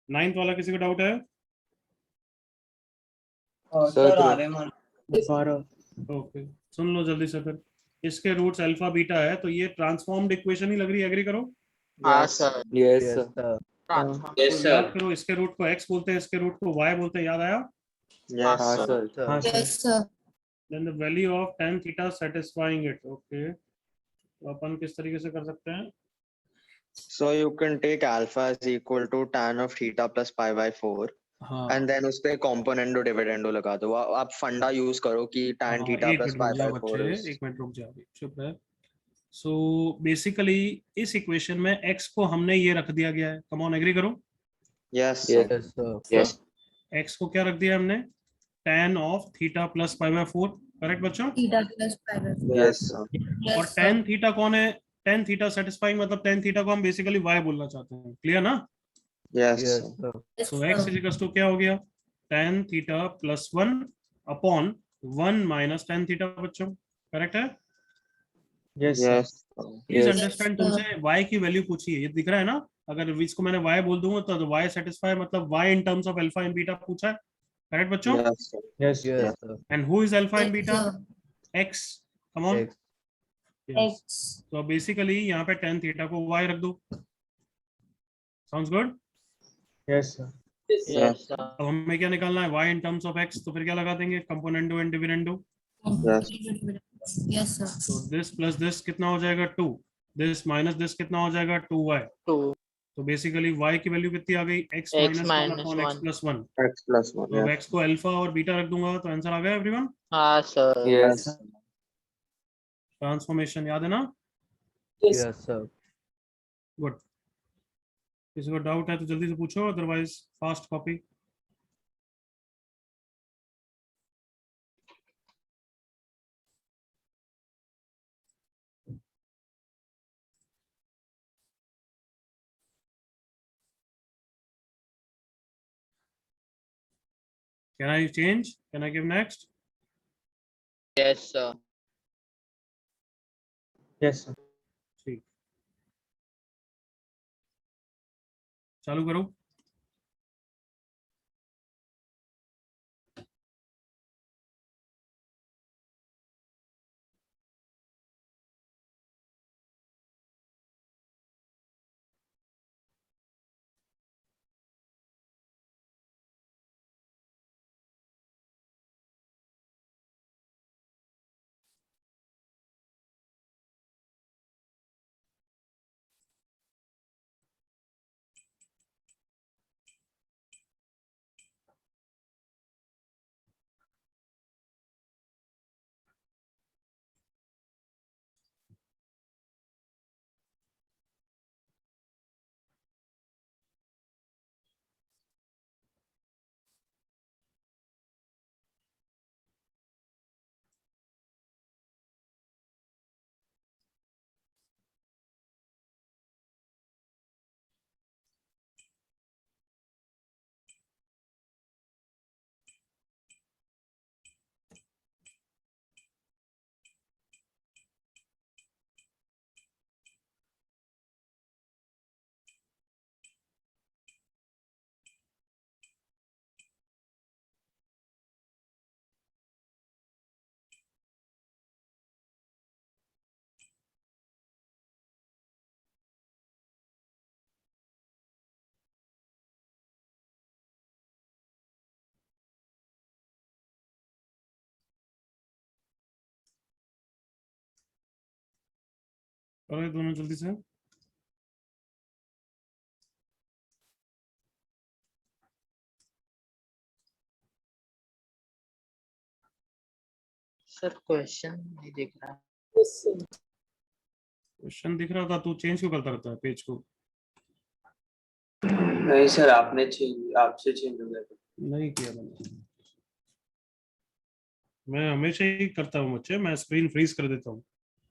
9th वाला किसी को डाउट है? सर आर्यमान। गौरव। ओके, सुन लो जल्दी से फिर। इसके रूट्स अल्फा बीटा है, तो ये ट्रांसफॉर्म्ड इक्वेशन ही लग रही है, एग्री करो? हाँ sir, yes sir. Transform. Yes तो याद सर। करो, इसके रूट को x बोलते हैं, इसके रूट को y बोलते हैं, याद आया? हाँ हाँ सर। हाँ sir. Then the value of tan theta satisfying it. Okay, तो अपन किस तरीके से कर सकते हैं? So you can take alpha is equal to tan of theta plus pi by 4 हाँ and then उस पे componendo dividendo लगा दो। आप फंडा यूज करो कि tan theta एक plus मिनट pi रुक जा by 4 बच्चे, is एक मिनट रुक जा अभी, चुप है। सो बेसिकली इस इक्वेशन में x को हमने ये रख दिया गया है, कम ऑन एग्री करो। yes यस x को क्या रख दिया हमने? tan of theta plus pi by 4, correct बच्चों? yes sir. और tan थीटा कौन है? tan थीटा सेटिस्फाइंग, मतलब tan थीटा को हम बेसिकली y बोलना चाहते हैं, क्लियर ना? yes sir. So x is equal to क्या हो गया? tan theta plus 1 upon 1 minus tan theta बच्चों, करेक्ट है? यस yes प्लीज अंडरस्टैंड, तुमसे y की वैल्यू पूछी है, ये दिख रहा है ना? अगर इसको मैंने y बोल दूंगा तो y सेटिस्फाई, मतलब y in terms of alpha and beta पूछा है, करेक्ट बच्चों? yes sir. Yes and who is alpha and beta? x, come on. Yes, तो बेसिकली यहाँ पे tan थीटा को y रख दो। Sounds good? Yes sir. Yes sir, अब हमें क्या निकालना है? y in terms of x, तो फिर क्या लगा देंगे? Componendo and dividendo. yes तो दिस प्लस दिस कितना हो जाएगा? 2, दिस माइनस दिस कितना हो जाएगा? 2y। 2 तो बेसिकली y की वैल्यू कितनी आ गई? x x minus 1 minus upon x 1। Plus 1। x plus 1 तो अब yes x को अल्फा और बीटा रख दूंगा तो आंसर आ गया एवरीवन। हाँ सर। yes ट्रांसफॉर्मेशन याद है ना? Yes sir. गुड। किसी को डाउट है तो जल्दी से पूछो, otherwise fast copy. Can I change? Can I give next? Yes sir. Yes sir. ठीक, चालू करो। और ये दोनों जल्दी से। सर क्वेश्चन नहीं दिख रहा। क्वेश्चन दिख रहा था, तू चेंज क्यों करता रहता है पेज को? नहीं सर, आपसे चेंज हो गया था। नहीं किया मैंने, मैं हमेशा ही करता हूँ बच्चे, मैं स्क्रीन फ्रीज कर देता हूँ,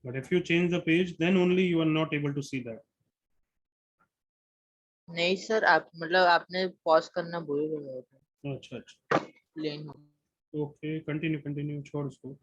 but if you change the page then only you are not able to see that. नहीं सर, आप मतलब आपने पॉज करना भूल गए थे। अच्छा अच्छा, प्लेन। ओके कंटिन्यू कंटिन्यू, छोड़ उसको।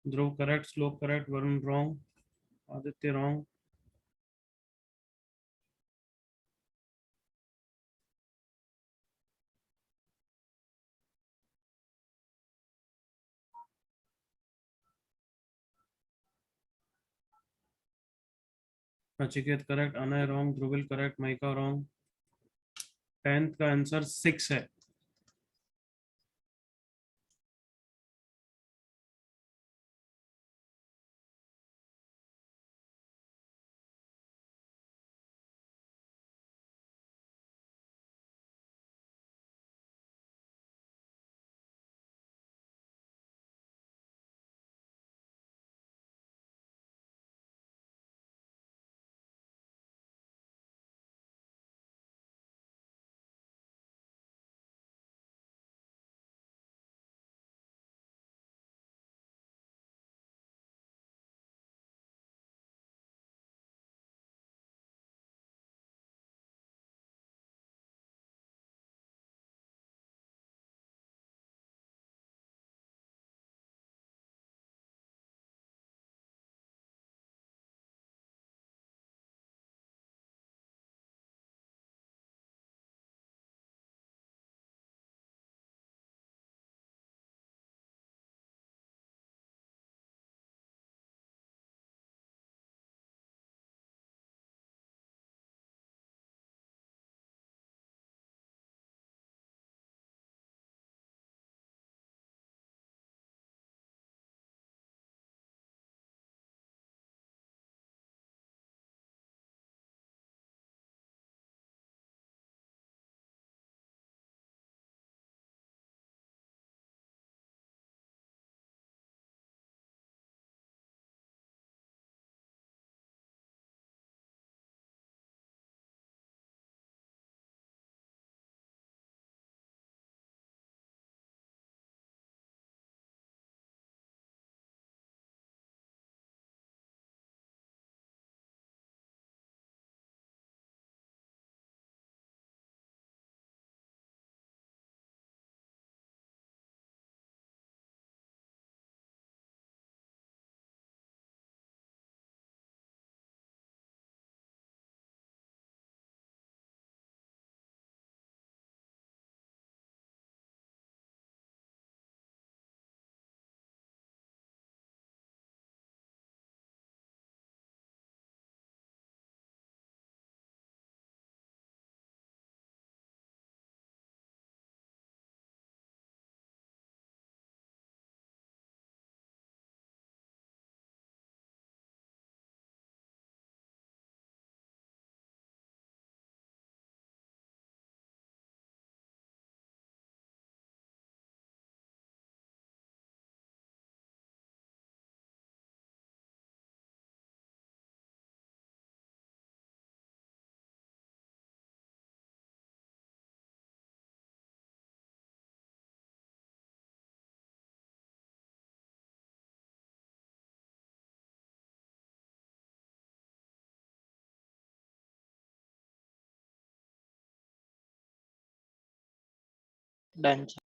Dhruv correct, Shlok correct, Varun wrong, Aditya wrong. Nachiket correct, Anay wrong, Dhruvil correct, Maika wrong. 10th का आंसर 6 है। Done sir.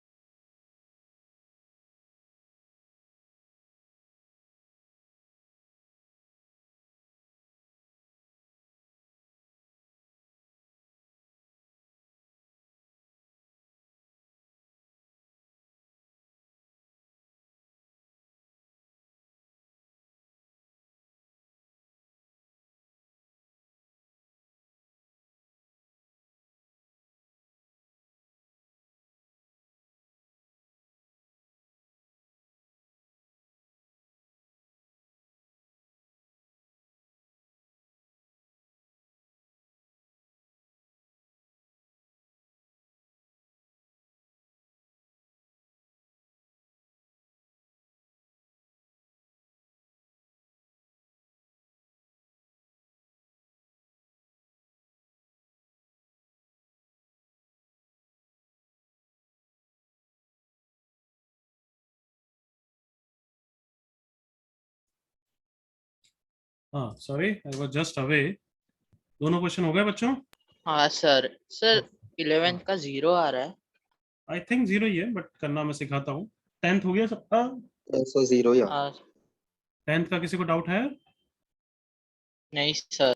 हाँ sorry I was just away. दोनों क्वेश्चन हो गए बच्चों? हाँ सर। सर 11th का 0 आ रहा है। आई थिंक 0 ही है, बट करना मैं सिखाता हूँ। 10th हो गया सबका? सो 0 या हाँ 10th का किसी को डाउट है? नहीं सर।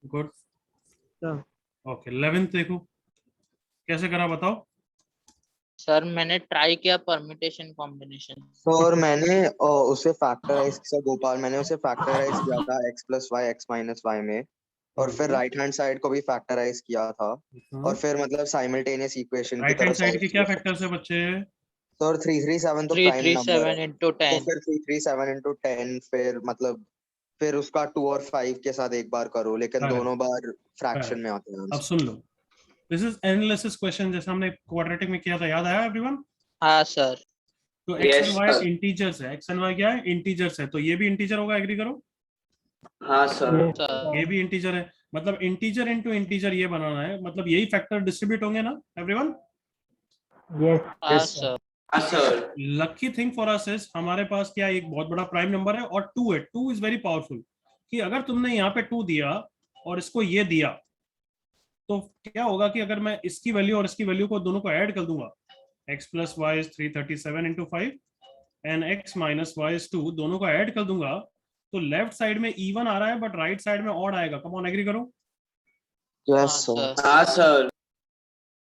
गुड। हाँ। ओके 11th देखो कैसे करा बताओ। सर मैंने ट्राई किया परम्यूटेशन कॉम्बिनेशन। और मैंने उसे फैक्टराइज किया गोपाल, मैंने उसे फैक्टराइज किया था x plus y x minus y में, और फिर राइट हैंड साइड को भी फैक्टराइज किया था, और फिर मतलब साइमल्टेनियस इक्वेशन की राइट तरह हैंड साइड सॉल्व के क्या किया। फैक्टर्स है बच्चे? तो 337 तो प्राइम नंबर 337 है, इंटू तो 10। फिर 337 इंटू 10, फिर मतलब फिर उसका 2 और 5 के साथ एक बार करो, लेकिन Correct. दोनों बार फ्रैक्शन Correct. में आते हैं अब answer. Soon low, this is analysis question जैसे हमने क्वाड्रेटिक में किया था, याद आया एवरीवन? हाँ सर। तो x Yes, and y sir. Integers है, x एंड y क्या है? इंटीजर्स है, तो ये भी इंटीजर होगा, एग्री करो। हाँ सर। सर ये भी इंटीजर है, मतलब इंटीजर इनटू इंटीजर ये बनाना है, मतलब यही फैक्टर डिस्ट्रीब्यूट होंगे ना एवरीवन? हाँ सर। हाँ sir. Lucky thing for us is हमारे पास क्या एक बहुत बड़ा प्राइम नंबर है और 2 है। 2 इज वेरी पावरफुल, कि अगर तुमने यहाँ पे 2 दिया और इसको ये दिया, तो क्या होगा कि अगर मैं इसकी वैल्यू और इसकी वैल्यू को दोनों को ऐड कर दूंगा, x plus y is 337 into 5 and x minus y is 2, दोनों को ऐड कर दूंगा तो लेफ्ट साइड में इवन आ रहा है बट राइट साइड में ऑड आएगा। कम ऑन एग्री करो। यस हाँ सर। सर। हाँ सर।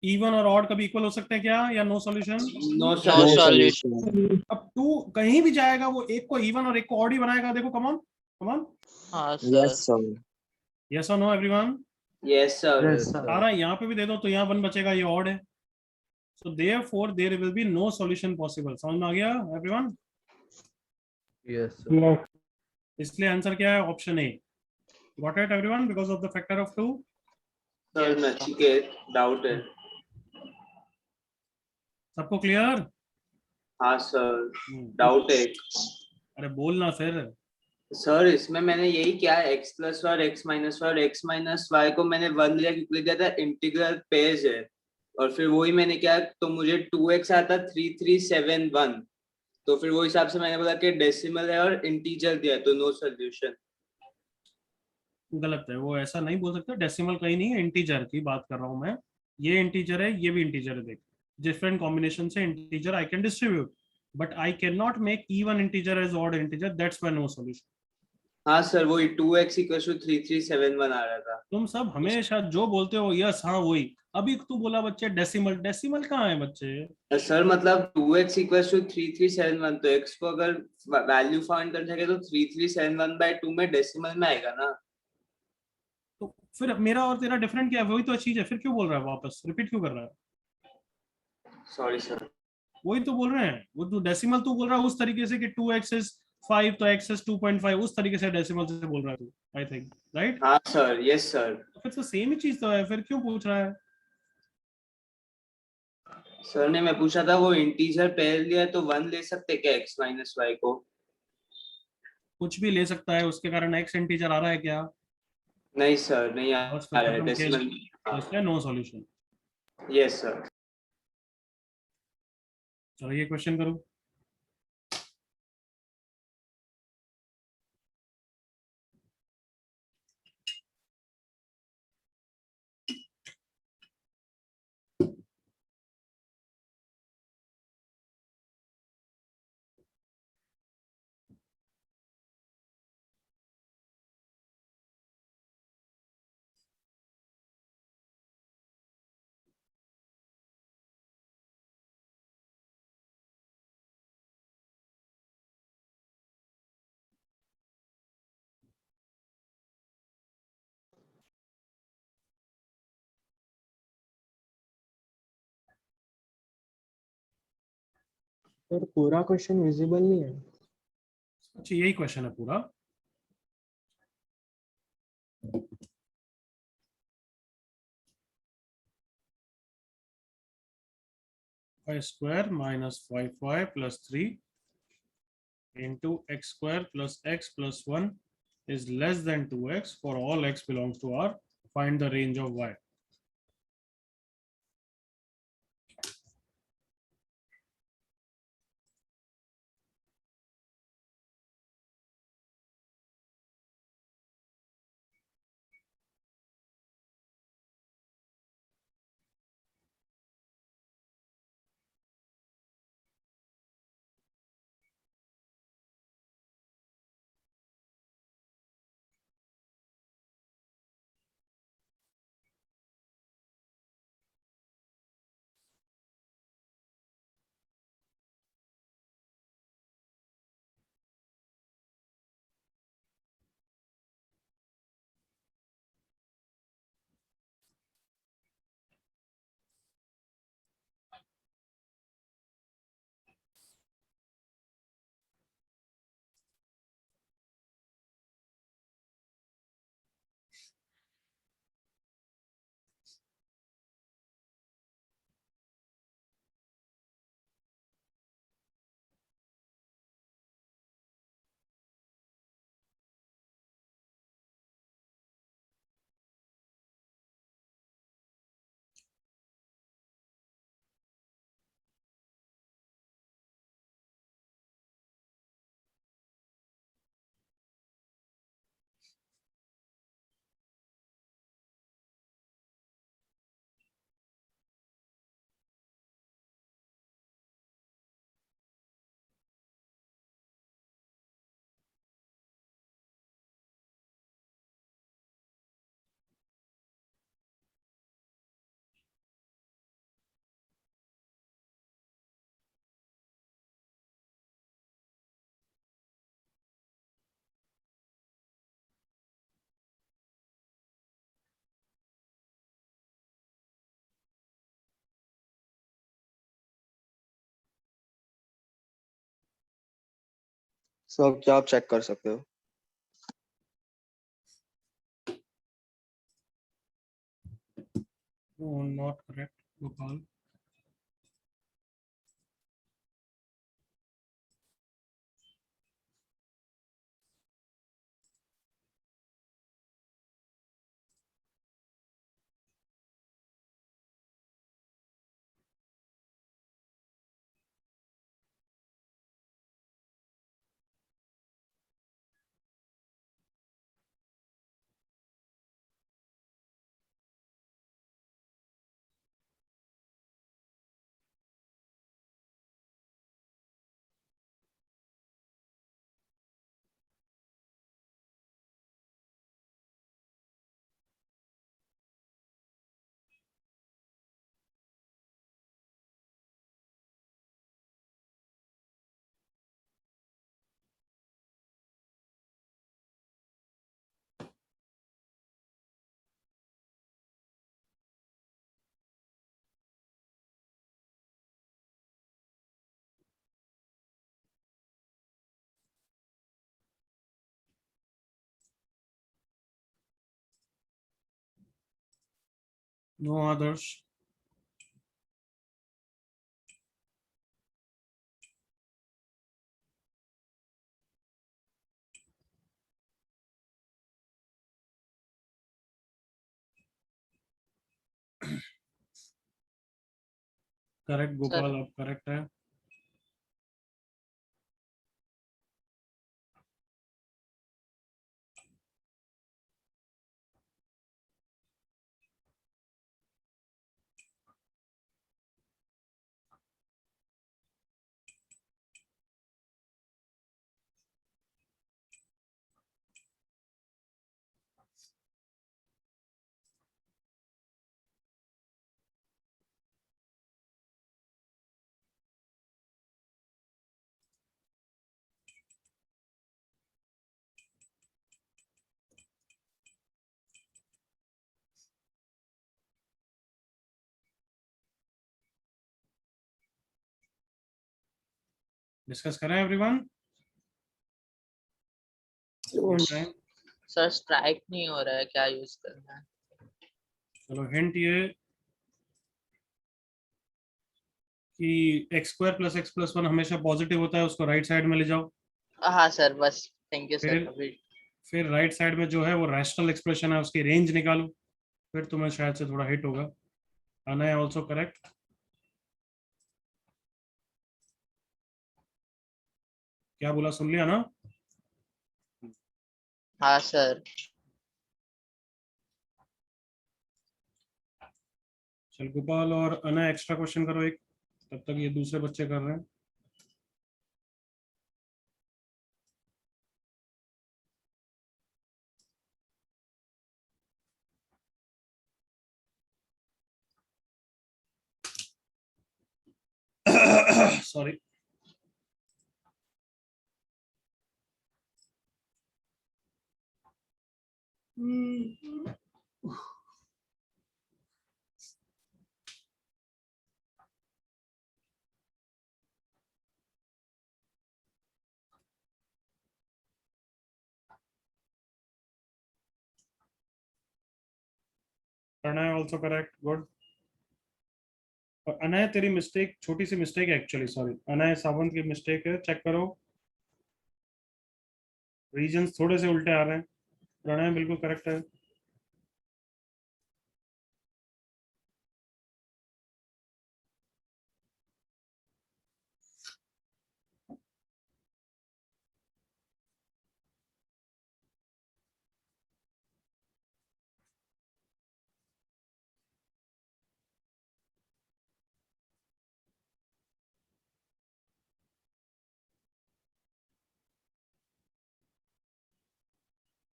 इवन और ऑड कभी इक्वल हो सकते हैं क्या, या no solution? No no sir. Solution. अब 2 कहीं भी जाएगा वो एक को इवन और एक को ऑड ही बनाएगा। देखो कम ऑन कम ऑन। हाँ यस सर। सर। यस और no everyone? Yes sir. Yes, sir. सारा यहाँ पे भी दे दो तो यहाँ 1 बचेगा, ये ऑड है, so therefore there will be no solution possible। समझ में आ गया एवरीवन? Yes, sir. इसलिए आंसर क्या है? Option A. Got it everyone? Because of the factor of 2। Sir Nachiket doubt है। सबको क्लियर? हाँ सर डाउट है। अरे बोलना फिर। सर इसमें मैंने यही किया है, x प्लस और x माइनस और x माइनस वाई को मैंने 1 लिया क्योंकि लिया था इंटीग्रल पेज है, और फिर वही मैंने किया तो मुझे 2x आता 3371, तो फिर वो हिसाब से मैंने बोला कि डेसिमल है और इंटीजर दिया है, तो नो सॉल्यूशन। गलत है, वो ऐसा नहीं बोल सकते। डेसिमल कहीं नहीं है, इंटीजर की बात कर रहा हूं मैं। ये इंटीजर है, ये भी इंटीजर है। देख, डिफरेंट कॉम्बिनेशन से integer I can distribute, but I can not make even integer as odd integer, that's why no solution. हाँ सर वही 2x इक्वल टू 3371 आ रहा था। तुम सब हमेशा जो बोलते हो यस हाँ वही। अभी तू बोला बच्चे डेसिमल, डेसिमल कहाँ है बच्चे? सर मतलब 2x इक्वल टू 3371, तो x को अगर वैल्यू फाइंड करना चाहिए तो 3371 बाय 2 में डेसिमल में आएगा ना। तो फिर मेरा और तेरा डिफरेंट क्या है? वही तो चीज है, फिर क्यों बोल रहा है? वापस रिपीट क्यों कर रहा है? Sorry sir. वही तो बोल रहे हैं, वो तो डेसिमल तू बोल रहा है उस तरीके से कि 2x is 5 तो x is 2.5, उस तरीके से डेसिमल से बोल रहा है तू, आई थिंक, राइट? हाँ सर। Yes sir. फिर तो सेम ही चीज तो है, फिर क्यों पूछ रहा है? सर ने मैं पूछा था वो इंटीजर पेयर लिया है तो 1 ले सकते क्या x माइनस वाई को? कुछ भी ले सकता है, उसके कारण x इंटीजर आ रहा है क्या? नहीं सर नहीं आ बस फिर रहा है खत्म केस, डेसिमल। इसलिए नो सॉल्यूशन। Yes sir. चलो ये क्वेश्चन करो। सर पूरा क्वेश्चन विजिबल नहीं है। अच्छा यही क्वेश्चन है पूरा। y square minus 5y plus 3 into x square plus x plus 1 is less than 2x for all x belongs to R. Find the range of y. सो क्या आप चेक कर सकते हो? No, not correct, Gopal. No others. Correct Gopal, आप correct है। Discuss करें everyone? Sir strike नहीं हो रहा है, क्या यूज करना है? चलो हिंट ये कि x square plus x plus one हमेशा पॉजिटिव होता है, उसको राइट साइड में ले जाओ। हाँ सर, बस थैंक यू सर। फिर राइट साइड में जो है वो रैशनल एक्सप्रेशन है, उसकी रेंज निकालो, फिर तुम्हें शायद से थोड़ा हिट होगा। Anay also correct. क्या बोला, सुन लिया ना? हाँ सर। चल गोपाल और अनय एक्स्ट्रा क्वेश्चन करो एक, तब तक ये दूसरे बच्चे कर रहे हैं। Sorry. Pranay also correct, good. और अनय तेरी मिस्टेक, छोटी सी मिस्टेक है एक्चुअली, सॉरी अनय सावंत की मिस्टेक है, चेक करो। रीजन्स थोड़े से उल्टे आ रहे हैं। प्रणय बिल्कुल करेक्ट है।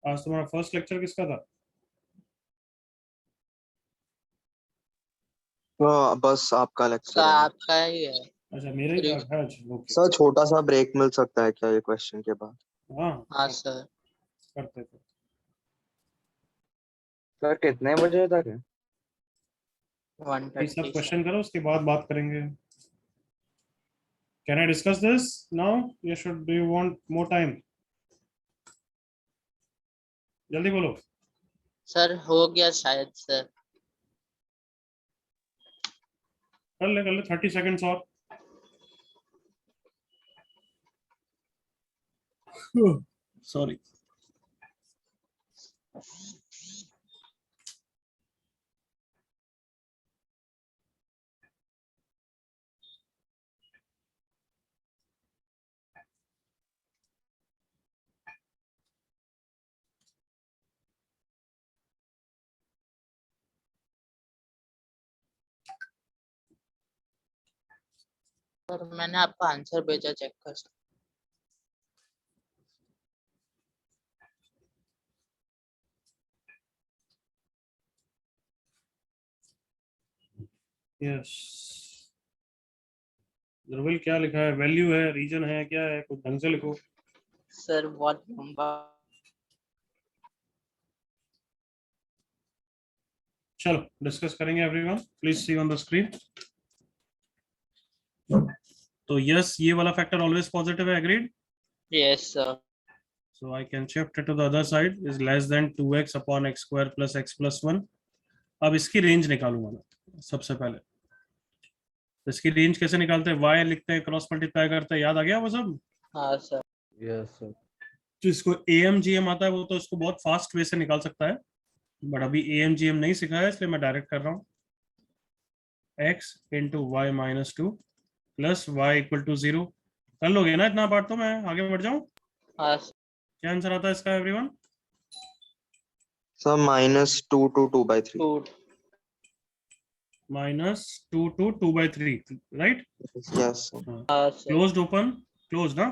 आज तुम्हारा फर्स्ट लेक्चर किसका था? बस आपका लेक्चर है। आपका ही है। अच्छा मेरे ही था आज, ओके। सर छोटा सा ब्रेक मिल सकता है क्या ये क्वेश्चन के बाद? हाँ सर। करते थे। सर कितने बजे तक है? 1:30 सब 1:30 क्वेश्चन करो, उसके बाद बात करेंगे। Can I discuss this now? You should, do you want more time? जल्दी बोलो। सर हो गया शायद सर। कर ले 30 सेकंड्स और। सॉरी। सर मैंने आपको आंसर भेजा, चेक कर सकते। यस। ध्रुविल क्या लिखा है? वैल्यू है, रीजन है, क्या है? कुछ ढंग से लिखो। सर बहुत लंबा। चलो डिस्कस करेंगे everyone, please see on the screen. तो यस, ये वाला फैक्टर ऑलवेज पॉजिटिव है, agreed? Yes sir. So I can shift it to the other side, is less than 2x upon x square plus x plus 1. अब इसकी range निकालूंगा मैं सबसे पहले। तो इसकी रेंज कैसे निकालते हैं? y लिखते हैं, क्रॉस मल्टीप्लाई करते हैं, याद आ गया वो सब? हाँ सर। Yes sir. तो इसको AMGM आता है, वो तो इसको बहुत फास्ट वे से निकाल सकता है, बट अभी AMGM नहीं सिखाया, इसलिए मैं डायरेक्ट कर रहा हूँ। x into y minus 2 plus y equal to 0। कर लोगे ना इतना पार्ट? तो मैं आगे बढ़ जाऊँ? हाँ। क्या आंसर आता है इसका everyone? Sir -2 to 2/3। -2 to 2/3, right? Yes closed open, close ना?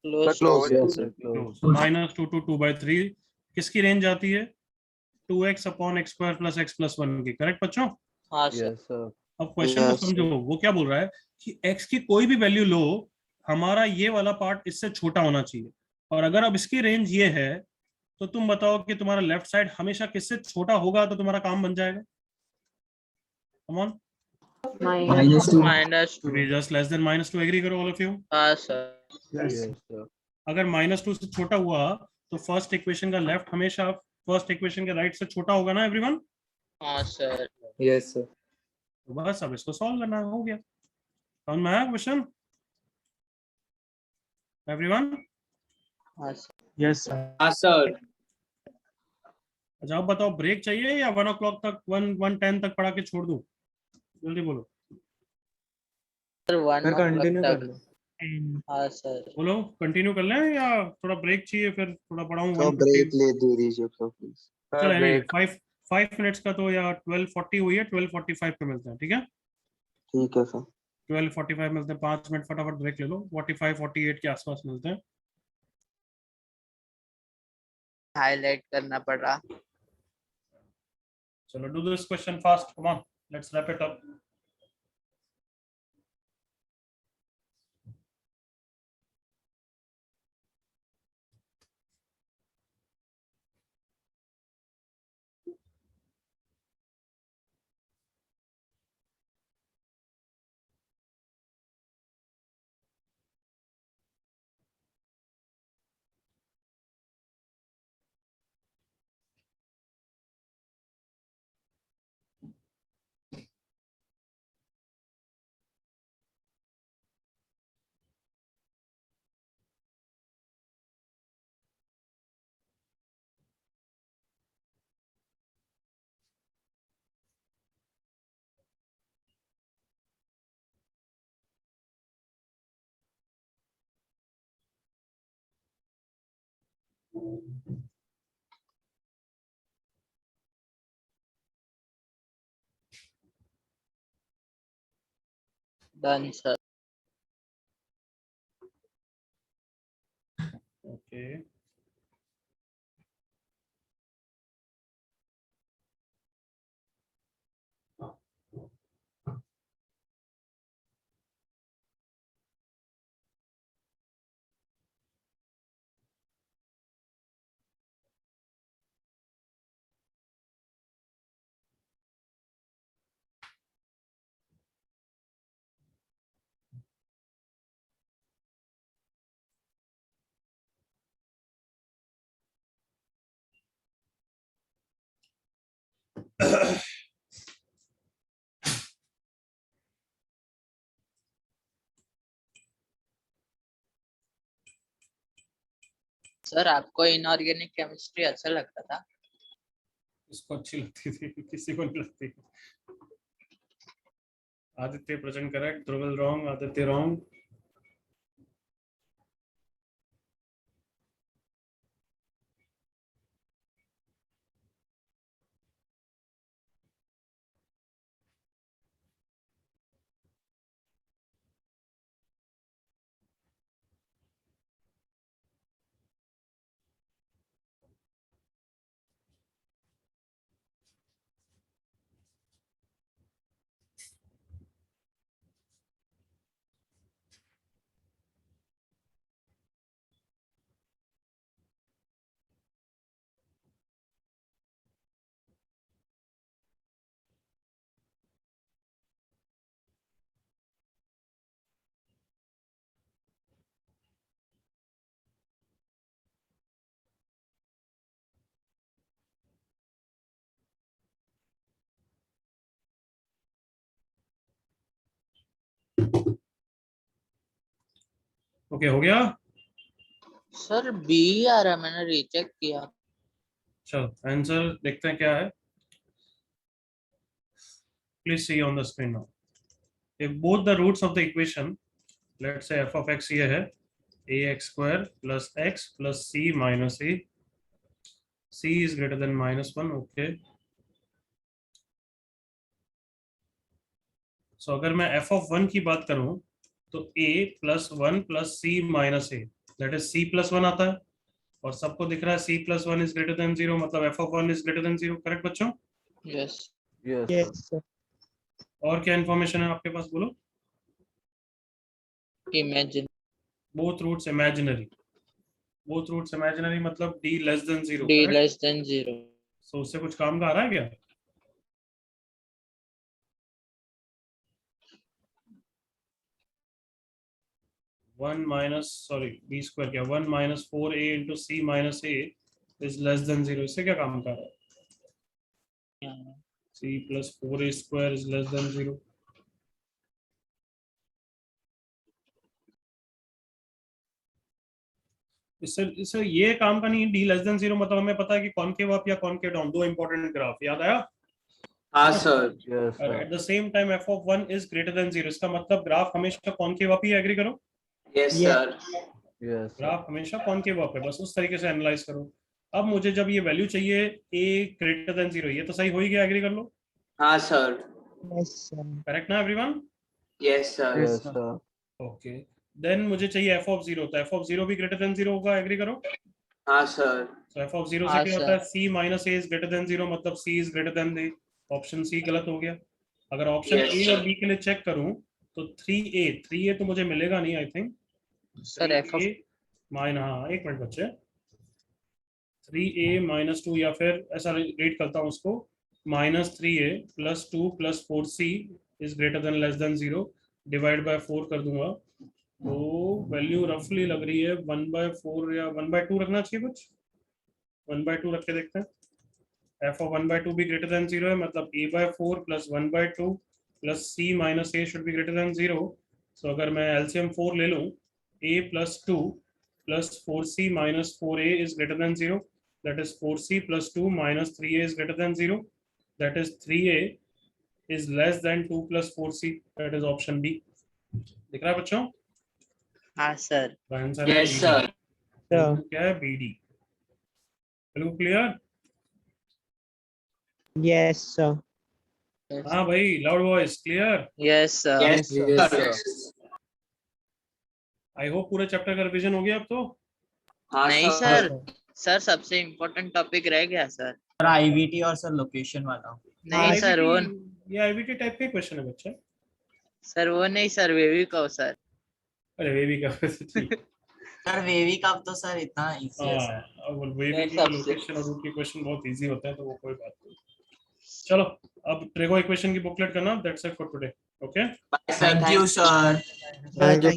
क्लोज। -2 to 2/3 किसकी रेंज आती है? 2x upon x square plus x plus 1 की, करेक्ट बच्चों? हाँ यस सर। अब क्वेश्चन को समझो, वो क्या बोल रहा है कि x की कोई भी वैल्यू लो, हमारा ये वाला पार्ट इससे छोटा होना चाहिए, और अगर अब इसकी रेंज ये है तो तुम बताओ कि तुम्हारा लेफ्ट साइड हमेशा किससे छोटा होगा तो तुम्हारा काम बन जाएगा? Come on. -2 -2 just less than -2 agree करो ऑल ऑफ यू। हाँ सर Yes, sir. अगर -2 से छोटा हुआ तो फर्स्ट इक्वेशन का लेफ्ट हमेशा फर्स्ट इक्वेशन के राइट से छोटा होगा ना एवरीवन। हाँ सर Yes, sir. तो बस अब इसको सॉल्व करना हो गया। समझ में आया क्वेश्चन एवरीवन? हाँ सर यस सर। हाँ सर। अच्छा अब बताओ ब्रेक चाहिए या 1 o'clock तक 1:10 तक पढ़ा के छोड़ दूं? जल्दी बोलो। सर 1 सर कंटिन्यू o'clock कर तक। लो। हाँ सर बोलो कंटिन्यू कर लें या थोड़ा ब्रेक चाहिए फिर थोड़ा पढ़ाऊं तो 1:15? ब्रेक ले दे दीजिए तो प्लीज। चलो एनीवे 5 मिनट्स का तो या 12:40 हुई है 12:45 पे मिलते हैं ठीक है। ठीक है सर। 12:45 मिलते हैं 5 मिनट फटाफट ब्रेक ले लो 45-48 के आसपास मिलते हैं। हाईलाइट करना पड़ रहा। चलो do this question fast come on let's wrap it up. Done sir. Okay sir आपको इनऑर्गेनिक केमिस्ट्री अच्छा लगता था? इसको अच्छी लगती थी किसी को नहीं लगती। Aditya present correct Dhruval wrong Aditya wrong. Okay हो गया। सर बी आ रहा मैंने रीचेक किया। चलो आंसर देखते हैं क्या है। Please see on the screen now if both the roots of the equation let's say f of x ये है ax square plus x plus c minus a c is greater than -1 okay so अगर मैं f of 1 की बात करूं तो a plus 1 plus c minus a that is c plus 1 आता है और सबको दिख रहा है c plus 1 is greater than 0 मतलब f of 1 is greater than 0 correct बच्चों? Yes Yes, sir. और क्या इंफॉर्मेशन है आपके पास बोलो? इमेजिन both roots imaginary मतलब d less than 0 D correct? Less than 0। so उससे कुछ काम का आ रहा है क्या? 1 minus sorry b square क्या 1 minus 4a into c minus a is less than 0. इससे क्या काम कर रहा है? c plus 4a square is less than 0. इससे ये काम का नहीं, d लेस देन 0 मतलब हमें पता है कि कॉनकेव अप या कॉनकेव डाउन दो इंपॉर्टेंट ग्राफ याद आया? हाँ sir. At the same time f of 1 is greater than 0, इसका मतलब ग्राफ हमेशा कॉनकेव अप ही, एग्री करो? Yes sir. ग्राफ हमेशा कॉनकेव अप है, बस उस तरीके से एनालाइज करो। अब मुझे जब ये वैल्यू चाहिए a greater than 0, ये तो सही हो ही गया, एग्री कर लो? हाँ सर। करेक्ट ना everyone? Yes sir. Okay, then मुझे चाहिए f of 0, तो f of 0 भी greater than 0 होगा, एग्री करो? हाँ सर। तो f of 0 से हाँ, क्या होता sir. है? c minus a is greater than 0, मतलब c is greater than a. Option C गलत हो गया। अगर ऑप्शन Yes, ए और sir. बी के लिए चेक करूं तो 3a तो मुझे मिलेगा नहीं, I think. Sir f of mine, हाँ एक मिनट बच्चे, 3a minus 2 या फिर ऐसा रीड करता हूँ उसको, -3a plus 2 plus 4c is greater than less than 0, divide by 4 कर दूंगा, तो वैल्यू रफली लग रही है 1/4 या 1/2 रखना चाहिए, कुछ 1/2 रख के देखते हैं। f of 1/2 भी greater than 0 है, मतलब a/4 plus 1/2 plus c minus a should be greater than 0. So अगर मैं LCM 4 ले लूं, a plus 2 plus 4c minus 4a is greater than 0. That is 4c plus 2 minus 3a is greater than 0. That is 3a is less than 2 plus 4c. That is option B. दिख रहा है बच्चों? हाँ सर। तो answer है yes BD. Sir. क्या है? BD. बिल्कुल क्लियर? Yes, sir. हाँ भाई, loud voice, clear? Yes sir. Yes sir. I hope पूरे चैप्टर का रिवीजन हो गया अब तो। हाँ नहीं सर। सर सबसे इम्पोर्टेंट टॉपिक रह गया सर। सर आईवीटी और सर लोकेशन वाला। नहीं सर वो ये आईवीटी टाइप का क्वेश्चन है बच्चा। सर वो नहीं सर, वेवी को सर। अरे वेवी का ठीक। सर वेवी का तो सर इतना इजी है सर। अब वेवी नहीं, का सबसे- लोकेशन और रूट के क्वेश्चन बहुत इजी होते हैं, तो वो कोई बात नहीं। चलो अब ट्रेगो इक्वेशन की बुकलेट करना, that's it for today. Okay, Bye, sir. Thank you Thank sir. Thank you.